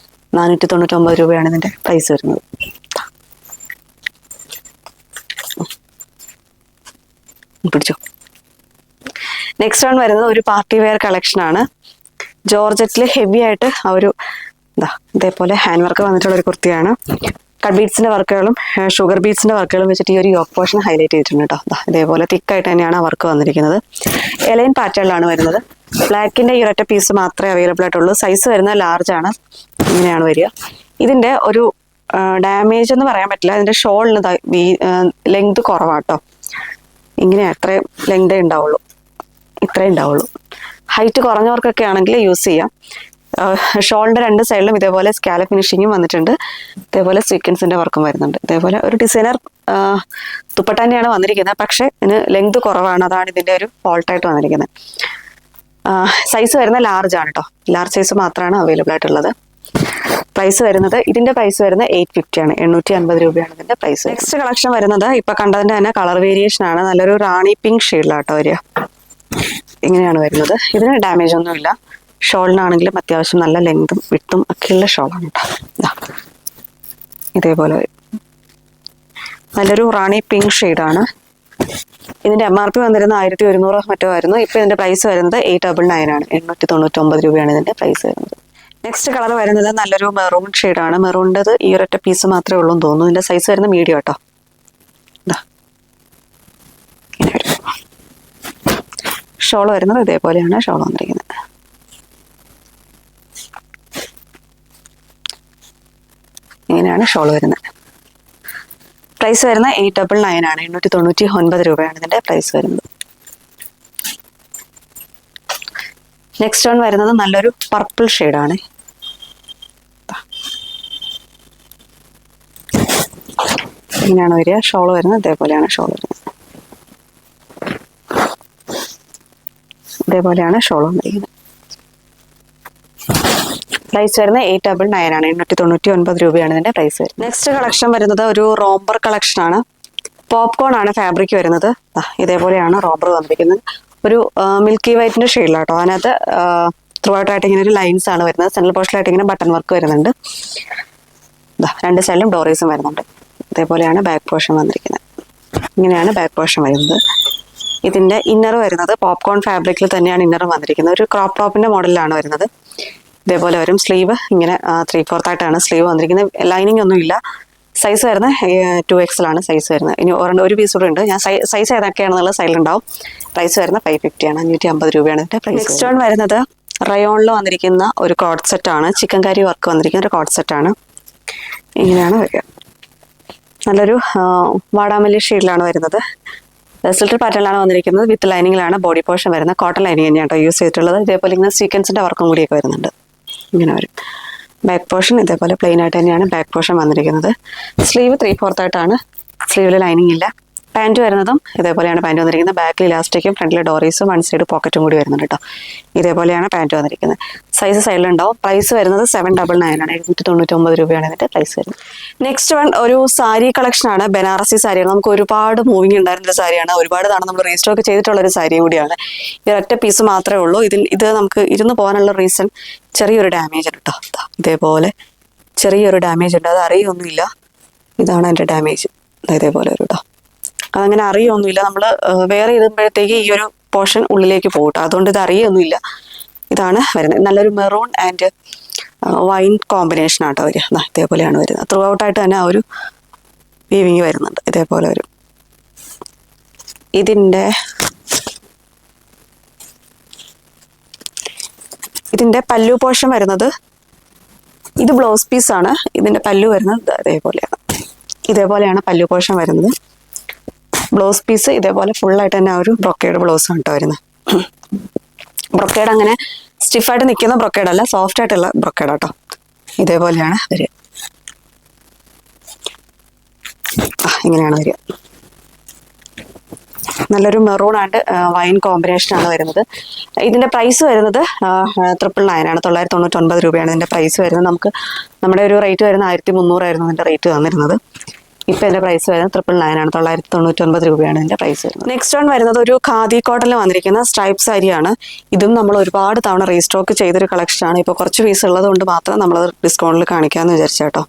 499 രൂപയാണ് ഇതിന്റെ പ്രൈസ് വരുന്നത്. പിടിച്ചോ. നെക്സ്റ്റ് വൺ വരുന്നത് ഒരു പാർട്ടി വെയർ കളക്ഷൻ ആണ്. ജോർജറ്റിൽ ഹെവി ആയിട്ട് ആ ഒരു ഇതേപോലെ ഹാൻഡ് വർക്ക് വന്നിട്ടുള്ള ഒരു കുർത്തിയാണ്. കട്ട് ബീഡ്സിന്റെ വർക്കുകളും ഷുഗർ ബീഡ്സിന്റെ വർക്കുകളും വെച്ചിട്ട് ഈ ഒരു യോക്ക് പോർഷൻ ഹൈലൈറ്റ് ചെയ്തിട്ടുണ്ട് കേട്ടോ. ഇതേപോലെ തിക്കായിട്ട് തന്നെയാണ് ആ വർക്ക് വന്നിരിക്കുന്നത്. എലൈൻ പാറ്റേണിലാണ് വരുന്നത്. ബ്ലാക്കിന്റെ ഈ ഒരൊറ്റ പീസ് മാത്രമേ അവൈലബിൾ ആയിട്ടുള്ളൂ. സൈസ് വരുന്നത് ലാർജ് ആണ്. ഇങ്ങനെയാണ് വരിക. ഇതിന്റെ ഒരു ഡാമേജ് എന്ന് പറയാൻ പറ്റില്ല. ഇതിന്റെ ഷോളിന് ലെങ്ത് കുറവാട്ടോ. ഇങ്ങനെ അത്രയും ലെങ്തേ ഉണ്ടാവുള്ളൂ. ഇത്രയും ഉണ്ടാവുള്ളൂ. ഹൈറ്റ് കുറഞ്ഞവർക്കൊക്കെ ആണെങ്കിൽ യൂസ് ചെയ്യാം. ഷോളിന്റെ രണ്ട് സൈഡിലും ഇതേപോലെ സ്കാല ഫിനിഷിങ്ങും വന്നിട്ടുണ്ട്. ഇതേപോലെ സ്വീക്വൻസിന്റെ വർക്കും വരുന്നുണ്ട്. ഇതേപോലെ ഒരു ഡിസൈനർ ദുപ്പട്ട തന്നെയാണ് വന്നിരിക്കുന്നത്. പക്ഷെ ഇതിന് ലെങ്ത് കുറവാണ്. അതാണ് ഇതിന്റെ ഒരു ഫോൾട്ടായിട്ട് വന്നിരിക്കുന്നത്. സൈസ് വരുന്നത് ലാർജ് ആണ് കേട്ടോ. ലാർജ് സൈസ് മാത്രമാണ് അവൈലബിൾ ആയിട്ടുള്ളത്. പ്രൈസ് വരുന്നത് ഇതിന്റെ പ്രൈസ് വരുന്നത് 850 ആണ്. 850 രൂപയാണ് ഇതിന്റെ പ്രൈസ്. നെക്സ്റ്റ് കളക്ഷൻ വരുന്നത് ഇപ്പൊ കണ്ടതിന്റെ തന്നെ കളർ വേരിയേഷൻ ആണ്. നല്ലൊരു റാണി പിങ്ക് ഷെയ്ഡിലാട്ടോ വരിക. ഇങ്ങനെയാണ് വരുന്നത്. ഇതിന് ഡാമേജ് ഒന്നുമില്ല. ഷോളിനാണെങ്കിലും അത്യാവശ്യം നല്ല ലെങ്തും വിട്ടും ഒക്കെയുള്ള ഷോളാണ് കേട്ടോ. ഇതേപോലെ നല്ലൊരു റാണി പിങ്ക് ഷെയ്ഡാണ്. ഇതിന്റെ MRP വന്നിരുന്നത് 1100 മറ്റോ ആയിരുന്നു. ഇപ്പൊ ഇതിന്റെ പ്രൈസ് വരുന്നത് 899 ആണ്. 899 രൂപയാണ് ഇതിന്റെ പ്രൈസ് വരുന്നത്. നെക്സ്റ്റ് കളർ വരുന്നത് നല്ലൊരു മെറൂൺ ഷെയ്ഡാണ്. മെറൂണിൻ്റെത് ഈ ഒരൊറ്റ പീസ് മാത്രമേ ഉള്ളൂ എന്ന് തോന്നുന്നു. ഇതിന്റെ സൈസ് വരുന്നത് മീഡിയം കേട്ടോ. ഷോൾ വരുന്നത് ഇതേപോലെയാണ് ഷോൾ വന്നിരിക്കുന്നത്. ഇങ്ങനെയാണ് ഷോൾ വരുന്നത്. പ്രൈസ് വരുന്നത് 899 ആണ്. 899 രൂപയാണ് ഇതിന്റെ പ്രൈസ് വരുന്നത്. നെക്സ്റ്റ് വൺ വരുന്നത് നല്ലൊരു പർപ്പിൾ ഷെയ്ഡാണ്. ഇങ്ങനെയാണ് വരിക. ഷോൾ വരുന്നത് ഇതേപോലെയാണ് ഷോൾ വരുന്നത്. ഇതേപോലെയാണ് ഷോൾ വന്നിരിക്കുന്നത്. പ്രൈസ് വരുന്നത് 899 ആണ്. 899 രൂപയാണ് ഇതിന്റെ പ്രൈസ് വരുന്നത്. നെക്സ്റ്റ് കളക്ഷൻ വരുന്നത് ഒരു റോംബർ കളക്ഷൻ ആണ്. പോപ്കോൺ ആണ് ഫാബ്രിക് വരുന്നത്. ഇതേപോലെയാണ് റോംബർ വന്നിരിക്കുന്നത്. ഒരു മിൽക്കി വൈറ്റിന്റെ ഷെയ്ഡിലാട്ടോ. അതിനകത്ത് ത്രൂ ഔട്ട് ആയിട്ട് ഇങ്ങനെ ഒരു ലൈൻസ് ആണ് വരുന്നത്. സെൻട്രൽ പോർഷനിലായിട്ട് ഇങ്ങനെ ബട്ടൺ വർക്ക് വരുന്നുണ്ട്. രണ്ട് സൈഡിലും ഡോറീസും വരുന്നുണ്ട്. ഇതേപോലെയാണ് ബാക്ക് പോർഷൻ വന്നിരിക്കുന്നത്. ഇങ്ങനെയാണ് ബാക്ക് പോർഷൻ വരുന്നത്. ഇതിന്റെ ഇന്നർ വരുന്നത് പോപ്കോൺ ഫാബ്രിക്കിൽ തന്നെയാണ് ഇന്നർ വന്നിരിക്കുന്നത്. ഒരു ക്രോപ്പ് ടോപ്പിന്റെ മോഡലിലാണ് വരുന്നത്. ഇതേപോലെ വരും. സ്ലീവ് ഇങ്ങനെ 3/4 ആയിട്ടാണ് സ്ലീവ് വന്നിരിക്കുന്നത്. ലൈനിങ് ഒന്നും ഇല്ല. സൈസ് വരുന്നത് 2XL ആണ് സൈസ് വരുന്നത്. ഇനി ഒരു പീസ് കൂടെ ഉണ്ട്. ഞാൻ സൈസ് ഏതൊക്കെയാണെന്നുള്ള സൈഡിലുണ്ടാവും. പ്രൈസ് വരുന്നത് 550 ആണ്. 550 രൂപയാണ് ഇതിന്റെ പ്രൈസ്. നെക്സ്റ്റ് വൺ വരുന്നത് റയോണിൽ വന്നിരിക്കുന്ന ഒരു കോഡ് സെറ്റ് ആണ്. ചിക്കൻ കറി വർക്ക് വന്നിരിക്കുന്ന ഒരു കോഡ് സെറ്റ് ആണ്. ഇങ്ങനെയാണ് വരിക. നല്ലൊരു വാടാമല്ലി ഷെയ്ഡിലാണ് വരുന്നത്. സ്ലിറ്റർ പാറ്റേണിലാണ് വന്നിരിക്കുന്നത്. വിത്ത് ലൈനിങ്ങിലാണ് ബോഡി പോർഷൻ വരുന്നത്. കോട്ടൺ ലൈനിങ് തന്നെയാണ് കേട്ടോ യൂസ് ചെയ്തിട്ടുള്ളത്. ഇതേപോലെ ഇങ്ങനെ സീക്വൻസിന്റെ വർക്കും കൂടിയൊക്കെ വരുന്നുണ്ട്. ഇങ്ങനെ വരും. ബാക്ക് പോർഷൻ ഇതേപോലെ പ്ലെയിൻ ആയിട്ട് തന്നെയാണ് ബാക്ക് പോർഷൻ വന്നിരിക്കുന്നത്. സ്ലീവ് 3/4 ആയിട്ടാണ്. സ്ലീവിൽ ലൈനിങ് ഇല്ല. പാൻറ് വരുന്നതും ഇതേപോലെയാണ് പാൻറ് വന്നിരിക്കുന്നത്. ബാക്കിൽ ഇലാസ്റ്റിക്കും ഫ്രണ്ടിലെ ഡോറീസും വൺ സൈഡ് പോക്കറ്റും കൂടി വരുന്നുണ്ട് കേട്ടോ. ഇതേപോലെയാണ് പാൻറ് വന്നിരിക്കുന്നത്. സൈസ് സൈഡിലുണ്ടാവും. പ്രൈസ് വരുന്നത് 799 ആണ്. 799 രൂപയാണ് ഇതിന്റെ പ്രൈസ് വരുന്നത്. നെക്സ്റ്റ് വൺ ഒരു സാരി കളക്ഷൻ ആണ്. ബനാറസി സാരിയാണ്. നമുക്ക് ഒരുപാട് മൂവിങ് ഉണ്ടായിരുന്ന ഒരു സാരിയാണ്. ഒരുപാട് തവണ നമ്മൾ റീസ്റ്റോക്ക് ചെയ്തിട്ടുള്ള ഒരു സാരിയും കൂടിയാണ്. ഈ ഒറ്റ പീസ് മാത്രമേ ഉള്ളൂ. ഇത് നമുക്ക് ഇരുന്ന് പോകാനുള്ള റീസൺ ചെറിയൊരു ഡാമേജ് ഉണ്ട് കേട്ടോ. ഇതേപോലെ ചെറിയൊരു ഡാമേജ് ഉണ്ട്. അത് അറിയൊന്നുമില്ല. ഇതാണ് എൻ്റെ ഡാമേജ്. ഇതേപോലെ ഒരു കേട്ടോ. അതങ്ങനെ അറിയൊന്നുമില്ല. നമ്മൾ വേറെ ഇടുമ്പോഴത്തേക്ക് ഈ ഒരു പോർഷൻ ഉള്ളിലേക്ക് പോകും കേട്ടോ. അതുകൊണ്ട് ഇത് അറിയൊന്നുമില്ല. ഇതാണ് വരുന്നത്. നല്ലൊരു മെറൂൺ ആൻഡ് വൈൻ കോമ്പിനേഷൻ ആട്ടോ വരിക. ഇതേപോലെയാണ് വരുന്നത്. ത്രൂ ഔട്ടായിട്ട് തന്നെ ആ ഒരു വീവിങ് വരുന്നുണ്ട്. ഇതേപോലെ വരും. ഇതിൻ്റെ ഇതിൻ്റെ പല്ലു പോർഷൻ വരുന്നത്, ഇത് ബ്ലൗസ് പീസാണ്. ഇതിൻ്റെ പല്ലു വരുന്നത് ഇതേപോലെയാണ് പല്ലു പോർഷൻ വരുന്നത്. ബ്ലൗസ് പീസ് ഇതേപോലെ ഫുള്ളായിട്ട് തന്നെ ആ ഒരു ബ്രൊക്കേഡ് ബ്ലൗസാണ് കേട്ടോ വരുന്നത്. ബ്രൊക്കേഡ് അങ്ങനെ സ്റ്റിഫായിട്ട് നിൽക്കുന്ന ബ്രൊക്കേഡ് അല്ല, സോഫ്റ്റ് ആയിട്ടുള്ള ബ്രൊക്കേഡ് കേട്ടോ. ഇതേപോലെയാണ് വരിക. ഇങ്ങനെയാണ് വരിക. നല്ലൊരു മെറൂൺ ആൻഡ് വൈൻ കോമ്പിനേഷനാണ് വരുന്നത്. ഇതിൻ്റെ പ്രൈസ് വരുന്നത് 999 ആണ്. 999 രൂപയാണ് ഇതിൻ്റെ പ്രൈസ് വരുന്നത്. നമ്മുടെ ഒരു റേറ്റ് വരുന്നത് 1300 ആയിരുന്നു ഇതിൻ്റെ റേറ്റ് വന്നിരുന്നത്. ഇപ്പം എൻ്റെ പ്രൈസ് വരുന്നത് 999 ആണ്. 999 രൂപയാണ് ഇതിൻ്റെ പ്രൈസ് വരുന്നത്. നെക്സ്റ്റ് വൺ വരുന്നത് ഒരു ഖാദി കോട്ടണിൽ വന്നിരിക്കുന്ന സ്ട്രൈപ്പ് സാരിയാണ്. ഇതും നമ്മൾ ഒരുപാട് തവണ റീസ്റ്റോക്ക് ചെയ്തൊരു കളക്ഷനാണ്. ഇപ്പോൾ കുറച്ച് പീസ് ഉള്ളത് കൊണ്ട് മാത്രം നമ്മളത് ഡിസ്കൗണ്ടിൽ കാണിക്കാമെന്ന് വിചാരിച്ചേട്ടോ.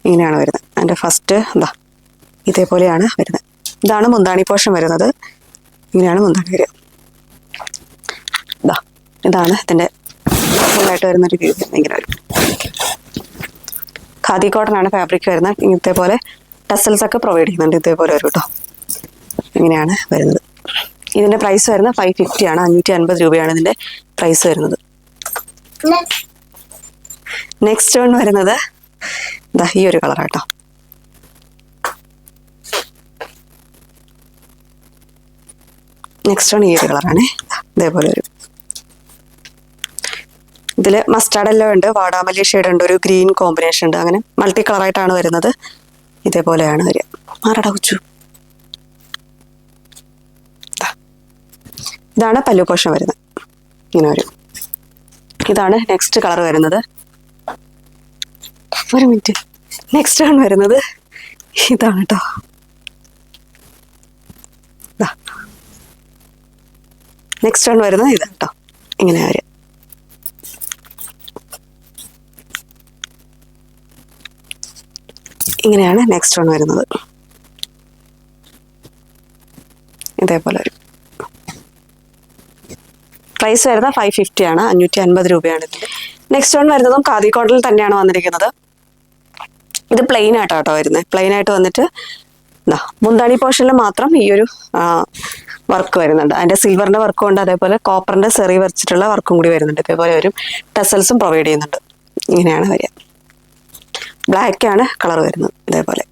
ഇങ്ങനെയാണ് വരുന്നത്. അതിൻ്റെ ഫസ്റ്റ് ഇതേപോലെയാണ് വരുന്നത്. ഇതാണ് മുന്താണി പോർഷൻ വരുന്നത്. ഇങ്ങനെയാണ് മുന്താണി വരിക. ഇതാണ് ഇതിൻ്റെ ഫുള്ളായിട്ട് വരുന്നൊരു വ്യൂ. ഇങ്ങനെ വരും. ഖാദി കോട്ടൺ ആണ് ഫാബ്രിക് വരുന്നത്. ഇതേപോലെ ടസൽസ് ഒക്കെ പ്രൊവൈഡ് ചെയ്യുന്നുണ്ട്. ഇതേപോലെ വരും കേട്ടോ. ഇങ്ങനെയാണ് വരുന്നത്. ഇതിൻ്റെ പ്രൈസ് വരുന്നത് 550 ആണ്. 550 രൂപയാണ് ഇതിൻ്റെ പ്രൈസ് വരുന്നത്. നെക്സ്റ്റ് വൺ വരുന്നത് ഈ ഒരു കളറാട്ടോ. നെക്സ്റ്റ് വൺ ഈ ഒരു കളറാണ്. ഇതേപോലെ വരും. ഇതിൽ മസ്റ്റാർഡ് എല്ലോ ഉണ്ട്, വാടാമല്ലി ഷെയ്ഡ് ഉണ്ട്, ഒരു ഗ്രീൻ കോമ്പിനേഷൻ ഉണ്ട്. അങ്ങനെ മൾട്ടി കളറായിട്ടാണ് വരുന്നത്. ഇതേപോലെയാണ് വരിക. മാറടച്ചു. ഇതാണ് പല്ലു പോർഷൻ വരുന്നത്. ഇങ്ങനെ വരും. ഇതാണ് നെക്സ്റ്റ് കളർ വരുന്നത്. ഒരു മിനിറ്റ്. നെക്സ്റ്റ് ആണ് വരുന്നത് ഇതാണ് കേട്ടോ. നെക്സ്റ്റ് ആണ് വരുന്നത് ഇതാണ് കേട്ടോ. ഇങ്ങനെ വരിക. ഇങ്ങനെയാണ് നെക്സ്റ്റ് വൺ വരുന്നത്. ഇതേപോലെ വരും. പ്രൈസ് വരുന്നത് 550 ആണ്. 550 രൂപയാണ് ഇതിൻ്റെ. നെക്സ്റ്റ് വൺ വരുന്നതും ഖാദി കോട്ടണിൽ തന്നെയാണ് വന്നിരിക്കുന്നത്. ഇത് പ്ലെയിൻ ആയിട്ടോ വരുന്നത്. പ്ലെയിൻ ആയിട്ട് വന്നിട്ട് മുന്താണി പോർഷനിൽ മാത്രം ഈ ഒരു വർക്ക് വരുന്നുണ്ട്. അതിൻ്റെ സിൽവറിൻ്റെ വർക്കും ഉണ്ട്, അതേപോലെ കോപ്പറിൻ്റെ സെറി വരച്ചിട്ടുള്ള വർക്കും കൂടി വരുന്നുണ്ട്. ഇതേപോലെ ഒരു ടെസൽസും പ്രൊവൈഡ് ചെയ്യുന്നുണ്ട്. ഇങ്ങനെയാണ് വരിക. ബ്ലാക്ക് ആണ് കളർ വരുന്നത്. ഇതേപോലെ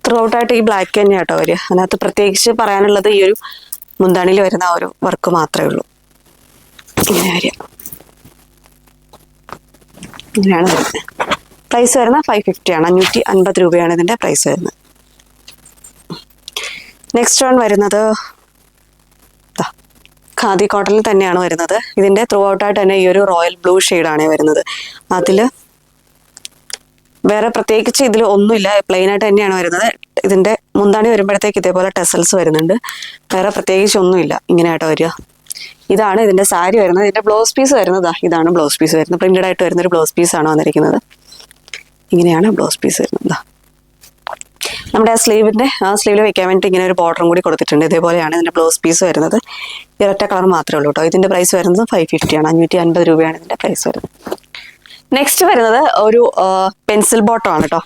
ത്രൂ ഔട്ടായിട്ട് ഈ ബ്ലാക്ക് തന്നെയാണ് കേട്ടോ വരിക. അതിനകത്ത് പ്രത്യേകിച്ച് പറയാനുള്ളത് ഈ ഒരു മുന്താണിയിൽ വരുന്ന ആ ഒരു വർക്ക് മാത്രമേ ഉള്ളൂ. ഇങ്ങനെ വരിക. ഇങ്ങനെയാണ് വരുന്നത്. പ്രൈസ് വരുന്നത് 550 ആണ്. 550 രൂപയാണ് ഇതിൻ്റെ പ്രൈസ് വരുന്നത്. നെക്സ്റ്റ് വൺ വരുന്നത് ഖാദി കോട്ടണിൽ തന്നെയാണ് വരുന്നത്. ഇതിൻ്റെ ത്രൂ ഔട്ടായിട്ട് തന്നെ ഈ ഒരു റോയൽ ബ്ലൂ ഷെയ്ഡാണ് വരുന്നത്. അതിൽ വേറെ പ്രത്യേകിച്ച് ഇതിൽ ഒന്നുമില്ല, പ്ലെയിൻ ആയിട്ട് തന്നെയാണ് വരുന്നത്. ഇതിൻ്റെ മുന്താണി വരുമ്പോഴത്തേക്ക് ഇതേപോലെ ടെസൽസ് വരുന്നുണ്ട്. വേറെ പ്രത്യേകിച്ച് ഒന്നുമില്ല. ഇങ്ങനെയായിട്ട് വരിക. ഇതാണ് ഇതിൻ്റെ സാരി വരുന്നത്. ഇതിൻ്റെ ബ്ലൗസ് പീസ് വരുന്നത് ഇതാണ് ബ്ലൗസ് പീസ് വരുന്നത്. പ്രിന്റഡ് ആയിട്ട് വരുന്നൊരു ബ്ലൗസ് പീസാണ് വന്നിരിക്കുന്നത്. ഇങ്ങനെയാണ് ബ്ലൗസ് പീസ് വരുന്നത്. നമ്മുടെ ആ സ്ലീവിൽ വെക്കാൻ വേണ്ടിയിട്ട് ഇങ്ങനെ ഒരു ബോർഡറും കൂടി കൊടുത്തിട്ടുണ്ട്. ഇതേപോലെയാണ് ഇതിൻ്റെ ബ്ലൗസ് പീസ് വരുന്നത്. ഇരട്ട കളർ മാത്രമേ ഉള്ളൂ കേട്ടോ. ഇതിൻ്റെ പ്രൈസ് വരുന്നത് 550 ആണ്. 550 രൂപയാണ് ഇതിൻ്റെ പ്രൈസ് വരുന്നത്. നെക്സ്റ്റ് വരുന്നത് ഒരു പെൻസിൽ ബോട്ടം ആണ് കേട്ടോ.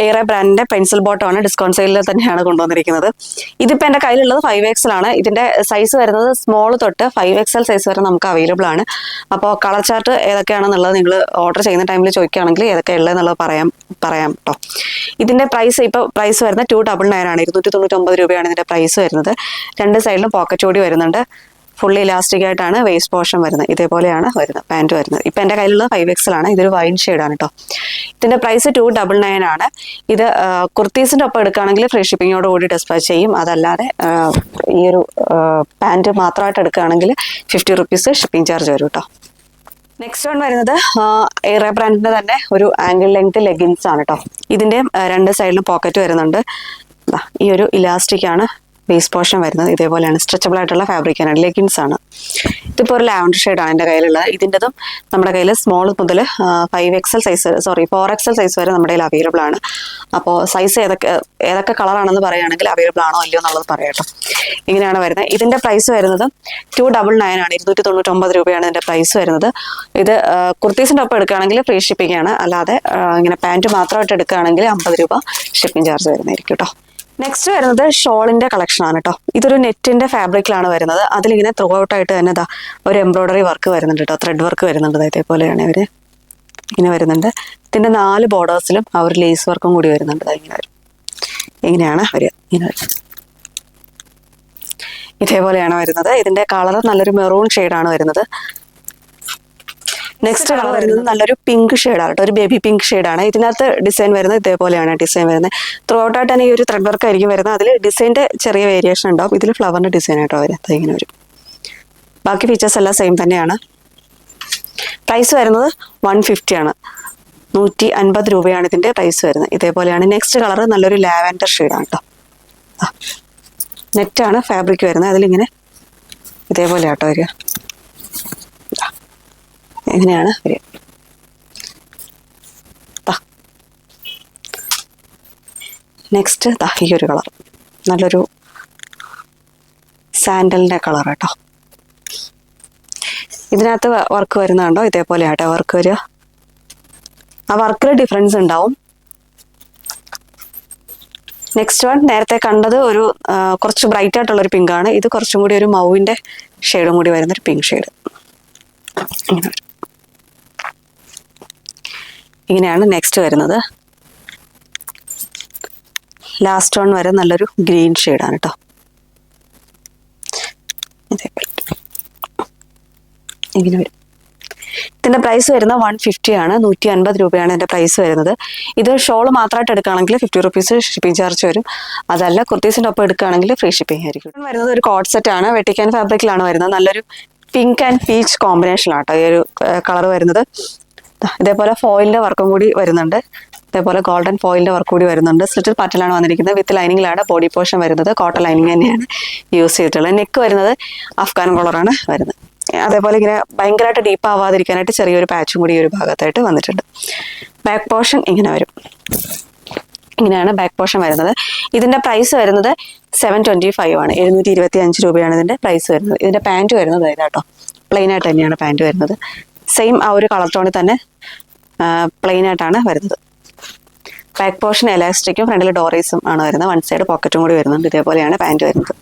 എയറെ ബ്രാൻഡിന്റെ പെൻസിൽ ബോട്ടം ആണ്. ഡിസ്കൗണ്ട് സെയിലിൽ തന്നെയാണ് കൊണ്ടുവന്നിരിക്കുന്നത്. ഇതിപ്പോൾ എൻ്റെ കയ്യിലുള്ളത് 5XL ആണ്. ഇതിൻ്റെ സൈസ് വരുന്നത് സ്മോൾ തൊട്ട് 5XL സൈസ് വരെ നമുക്ക് അവൈലബിൾ ആണ്. അപ്പോൾ കളർ ചാർട്ട് ഏതൊക്കെയാണെന്നുള്ളത് നിങ്ങൾ ഓർഡർ ചെയ്യുന്ന ടൈമിൽ ചോദിക്കുകയാണെങ്കിൽ ഏതൊക്കെയാണ് ഉള്ളതെന്നുള്ളത് പറയാം കേട്ടോ. ഇതിൻ്റെ പ്രൈസ് വരുന്നത് 299 ആണ്. 299 രൂപയാണ് ഇതിൻ്റെ പ്രൈസ് വരുന്നത്. രണ്ട് സൈഡിലും പോക്കറ്റ് കൂടി വരുന്നുണ്ട്. ഫുള്ളി ഇലാസ്റ്റിക് ആയിട്ടാണ് വേസ്റ്റ് പോർഷൻ വരുന്നത്. ഇതേപോലെയാണ് വരുന്നത് പാൻറ് വരുന്നത്. ഇപ്പം എൻ്റെ കയ്യിലുള്ളത് 5XL ആണ്. ഇതൊരു വൈൻ ഷെയ്ഡാണ് കേട്ടോ. ഇതിൻ്റെ പ്രൈസ് 299 ആണ്. ഇത് കുർത്തീസിൻ്റെ ഒപ്പം എടുക്കുകയാണെങ്കിൽ ഫ്രീ ഷിപ്പിങ്ങോട് കൂടി ഡിസ്പാച്ച് ചെയ്യും. അതല്ലാതെ ഈ ഒരു പാൻറ് മാത്രമായിട്ട് എടുക്കുകയാണെങ്കിൽ 50 റുപ്പീസ് ഷിപ്പിംഗ് ചാർജ് വരും കേട്ടോ. നെക്സ്റ്റ് വൺ വരുന്നത് എയറെ ബ്രാൻഡിൻ്റെ തന്നെ ഒരു ആംഗിൾ ലെങ്ത് ലെഗിൻസ് ആണ് കേട്ടോ. ഇതിൻ്റെ രണ്ട് സൈഡിലും പോക്കറ്റ് വരുന്നുണ്ട്. ഈ ഒരു ഇലാസ്റ്റിക് ആണ് വേസ്റ്റ് പോർഷൻ വരുന്നത്. ഇതേപോലെയാണ് സ്ട്രെച്ചബിൾ ആയിട്ടുള്ള ഫാബ്രിക്കാണ്. ലെഗിൻസ് ആണ്. ഇതിപ്പോൾ ഒരു ലാവൻഡർ ഷെയ്ഡാണ് എൻ്റെ കയ്യിലുള്ളത്. ഇതിൻ്റെതും നമ്മുടെ കയ്യിൽ സ്മോൾ മുതൽ 4XL സൈസ് വരെ നമ്മുടെ കയ്യിൽ അവൈലബിൾ ആണ്. അപ്പോൾ സൈസ് ഏതൊക്കെ കളറാണെന്ന് പറയുകയാണെങ്കിൽ അവൈലബിൾ ആണോ അല്ലയോ എന്നുള്ളത് പറയാട്ടോ. ഇങ്ങനെയാണ് വരുന്നത്. ഇതിൻ്റെ പ്രൈസ് വരുന്നത് 299 ആണ്. 299 രൂപയാണ് ഇതിൻ്റെ പ്രൈസ് വരുന്നത്. ഇത് കുർത്തീസിൻ്റെ ഒപ്പം എടുക്കുകയാണെങ്കിൽ ഫ്രീ ഷിപ്പിംഗ് ആണ്. അല്ലാതെ ഇങ്ങനെ പാൻറ്റ് മാത്രമായിട്ട് എടുക്കുകയാണെങ്കിൽ 50 രൂപ ഷിപ്പിംഗ് ചാർജ് വരുന്നതായിരിക്കും കേട്ടോ. നെക്സ്റ്റ് വരുന്നത് ഷോളിന്റെ കളക്ഷൻ ആണ് കേട്ടോ. ഇതൊരു നെറ്റിന്റെ ഫാബ്രിക്കിലാണ് വരുന്നത്. അതിലിങ്ങനെ ത്രൂ ഔട്ട് ആയിട്ട് തന്നെ ഒരു എംബ്രോയിഡറി വർക്ക് വരുന്നുണ്ട് കേട്ടോ, ത്രെഡ് വർക്ക് വരുന്നുണ്ട്. ഇതേപോലെയാണ് ഇവര് ഇങ്ങനെ വരുന്നുണ്ട്. ഇതിന്റെ 4 ബോർഡേഴ്സിലും ആ ഒരു ലേസ് വർക്കും കൂടി വരുന്നുണ്ട്. ഇങ്ങനെ വരും, ഇങ്ങനെയാണ് അവര് ഇങ്ങനെ വരും. ഇതേപോലെയാണ് വരുന്നത്. ഇതിന്റെ കളർ നല്ലൊരു മെറൂൺ ഷെയ്ഡാണ് വരുന്നത്. നെക്സ്റ്റ് കളർ വരുന്നത് നല്ലൊരു പിങ്ക് ഷെയ്ഡാണ് കേട്ടോ, ഒരു ബേബി പിങ്ക് ഷെയ്ഡാണ്. ഇതിനകത്ത് ഡിസൈൻ വരുന്നത് ഇതേപോലെയാണ് ഡിസൈൻ വരുന്നത്. ത്രൂ ഔട്ട് ആയിട്ട് തന്നെ ഈ ഒരു ത്രെഡ് വർക്ക് ആയിരിക്കും വരുന്നത്. അതിൽ ഡിസൈൻ്റെ ചെറിയ വേരിയേഷൻ ഉണ്ടാവും. ഇതിൽ ഫ്ലവറിന്റെ ഡിസൈൻ ആയിട്ടോ വരും. ഇങ്ങനെ വരും. ബാക്കി ഫീച്ചേഴ്സ് എല്ലാം സെയിം തന്നെയാണ്. പ്രൈസ് വരുന്നത് 150 ആണ്. 150 രൂപയാണ് ഇതിന്റെ പ്രൈസ് വരുന്നത്. ഇതേപോലെയാണ്. നെക്സ്റ്റ് കളർ നല്ലൊരു ലാവൻഡർ ഷെയ്ഡാണ് കേട്ടോ. നെറ്റാണ് ഫാബ്രിക് വരുന്നത്. അതിലിങ്ങനെ ഇതേപോലെ ആട്ടോ വരിക. എങ്ങനെയാണ് വരിക. നെക്സ്റ്റ് ഈ ഒരു കളർ നല്ലൊരു സാൻഡലിന്റെ കളർ കേട്ടോ. ഇതിനകത്ത് വർക്ക് വരുന്നുണ്ടോ, ഇതേപോലെ ആട്ടോ വർക്ക് വരിക. ആ വർക്കിൽ ഡിഫറൻസ് ഉണ്ടാവും. നെക്സ്റ്റ് വൺ നേരത്തെ കണ്ടത് ഒരു കുറച്ച് ബ്രൈറ്റ് ആയിട്ടുള്ളൊരു പിങ്ക് ആണ്. ഇത് കുറച്ചും കൂടി ഒരു മൗവിന്റെ ഷെയ്ഡും കൂടി വരുന്നൊരു പിങ്ക് ഷെയ്ഡ്. ഇങ്ങനെയാണ് നെക്സ്റ്റ് വരുന്നത്. ലാസ്റ്റ് വൺ വരെ നല്ലൊരു ഗ്രീൻ ഷെയ്ഡാണ് കേട്ടോ. ഇങ്ങനെ വരും. ഇതിന്റെ പ്രൈസ് വരുന്നത് 150 ആണ്. 150 രൂപയാണ് ഇതിന്റെ പ്രൈസ് വരുന്നത്. ഇത് ഷോൾ മാത്രമായിട്ട് എടുക്കുകയാണെങ്കിൽ 50 റുപ്പീസ് ഷിപ്പിംഗ് ചാർജ് വരും. അതല്ല കുർത്തീസിന്റെ ഒപ്പം എടുക്കുകയാണെങ്കിൽ ഫ്രീ ഷിപ്പിംഗ് ആയിരിക്കും. വരുന്നത് ഒരു കോട്ട് സെറ്റ് ആണ്. വെട്ടിക്കാൻ ഫാബ്രിക്കിലാണ് വരുന്നത്. നല്ലൊരു പിങ്ക് ആൻഡ് പീച്ച് കോമ്പിനേഷനാട്ടോ ഈ ഒരു കളർ വരുന്നത്. ഇതേപോലെ ഫോയിലിന്റെ വർക്കും കൂടി വരുന്നുണ്ട്. ഇതേപോലെ ഗോൾഡൻ ഫോയിലിന്റെ വർക്ക് കൂടി വരുന്നുണ്ട്. സ്ലിറ്റഡ് പാറ്റേണിലാണ് വന്നിരിക്കുന്നത്. വിത്ത് ലൈനിങ്ങിലാണ് ബോഡി പോർഷൻ വരുന്നത്. കോട്ടൺ ലൈനിങ് തന്നെയാണ് യൂസ് ചെയ്തിട്ടുള്ളത്. നെക്ക് വരുന്നത് അഫ്ഗാൻ കോളറാണ് വരുന്നത്. അതേപോലെ ഇങ്ങനെ ഭയങ്കരമായിട്ട് ഡീപ്പ് ആവാതിരിക്കാനായിട്ട് ചെറിയൊരു പാച്ചും കൂടി ഈ ഒരു ഭാഗത്തായിട്ട് വന്നിട്ടുണ്ട്. ബാക്ക് പോർഷൻ ഇങ്ങനെ വരും. ഇങ്ങനെയാണ് ബാക്ക് പോർഷൻ വരുന്നത്. ഇതിന്റെ പ്രൈസ് വരുന്നത് 725 ആണ്. 725 രൂപയാണ് ഇതിന്റെ പ്രൈസ് വരുന്നത്. ഇതിന്റെ പാൻറ് വരുന്നത് ഇതാട്ടോ, പ്ലെയിൻ ആയിട്ട് തന്നെയാണ് പാൻറ് വരുന്നത്. സെയിം ആ ഒരു കളർ ടോണിൽ തന്നെ പ്ലെയിൻ ആയിട്ടാണ് വരുന്നത്. ബാക്ക് പോർഷൻ എലാസ്റ്റിക്കും ഫ്രണ്ടിൽ ഡോറീസും ആണ് വരുന്നത്. വൺ സൈഡ് പോക്കറ്റും കൂടി വരുന്നുണ്ട്. ഇതേപോലെയാണ് പാൻറ് വരുന്നത്.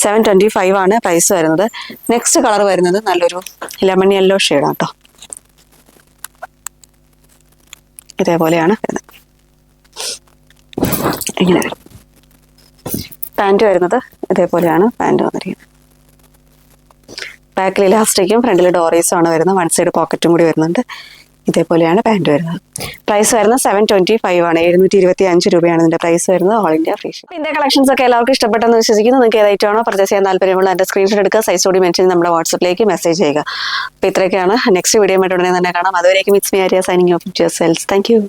725 ആണ് പ്രൈസ് വരുന്നത്. നെക്സ്റ്റ് കളർ വരുന്നത് നല്ലൊരു ലെമൺ യെല്ലോ ഷെയ്ഡാണ് കേട്ടോ. ഇതേപോലെയാണ് വരുന്നത്. ഇങ്ങനെ വരും. പാൻറ് വരുന്നത് ഇതേപോലെയാണ് പാൻറ് വന്നിരിക്കുന്നത്. ബാക്കിൽ ഇലാസ്റ്റിക്കും ഫ്രണ്ടിൽ ഡോറീസും ആണ് വരുന്നത്. വൺ സൈഡ് പോക്കറ്റും കൂടി വരുന്നുണ്ട്. ഇതേപോലെയാണ് പാൻറ് വരുന്നത്. പ്രൈസ് വരുന്നത് 725 ആണ്. 725 രൂപയാണ് ഇതിന്റെ പ്രൈസ് വരുന്നത്. All India free shipping. ഇതിന്റെ കളക്ഷൻസ് ഒക്കെ എല്ലാവർക്കും ഇഷ്ടപ്പെട്ടെന്ന് വിശ്വസിക്കുന്നു. നിങ്ങൾക്ക് ഏതായിട്ടാണോ പർച്ചേസ് ചെയ്യാൻ താല്പര്യമുള്ള അതിന്റെ സ്ക്രീൻഷോട്ട് എടുക്കുക. സൈസ് കൂടി മെൻഷൻ നമ്മുടെ വാട്സപ്പിലേക്ക് മെസ്സേജ് ചെയ്യുക. അപ്പോൾ ഇത്രയൊക്കെയാണ്. നെക്സ്റ്റ് വീഡിയോ ആയിട്ട് ഉടനെ തന്നെ കാണാം. അതുവരേക്കും it's me Arya signing off your cells. Thank you.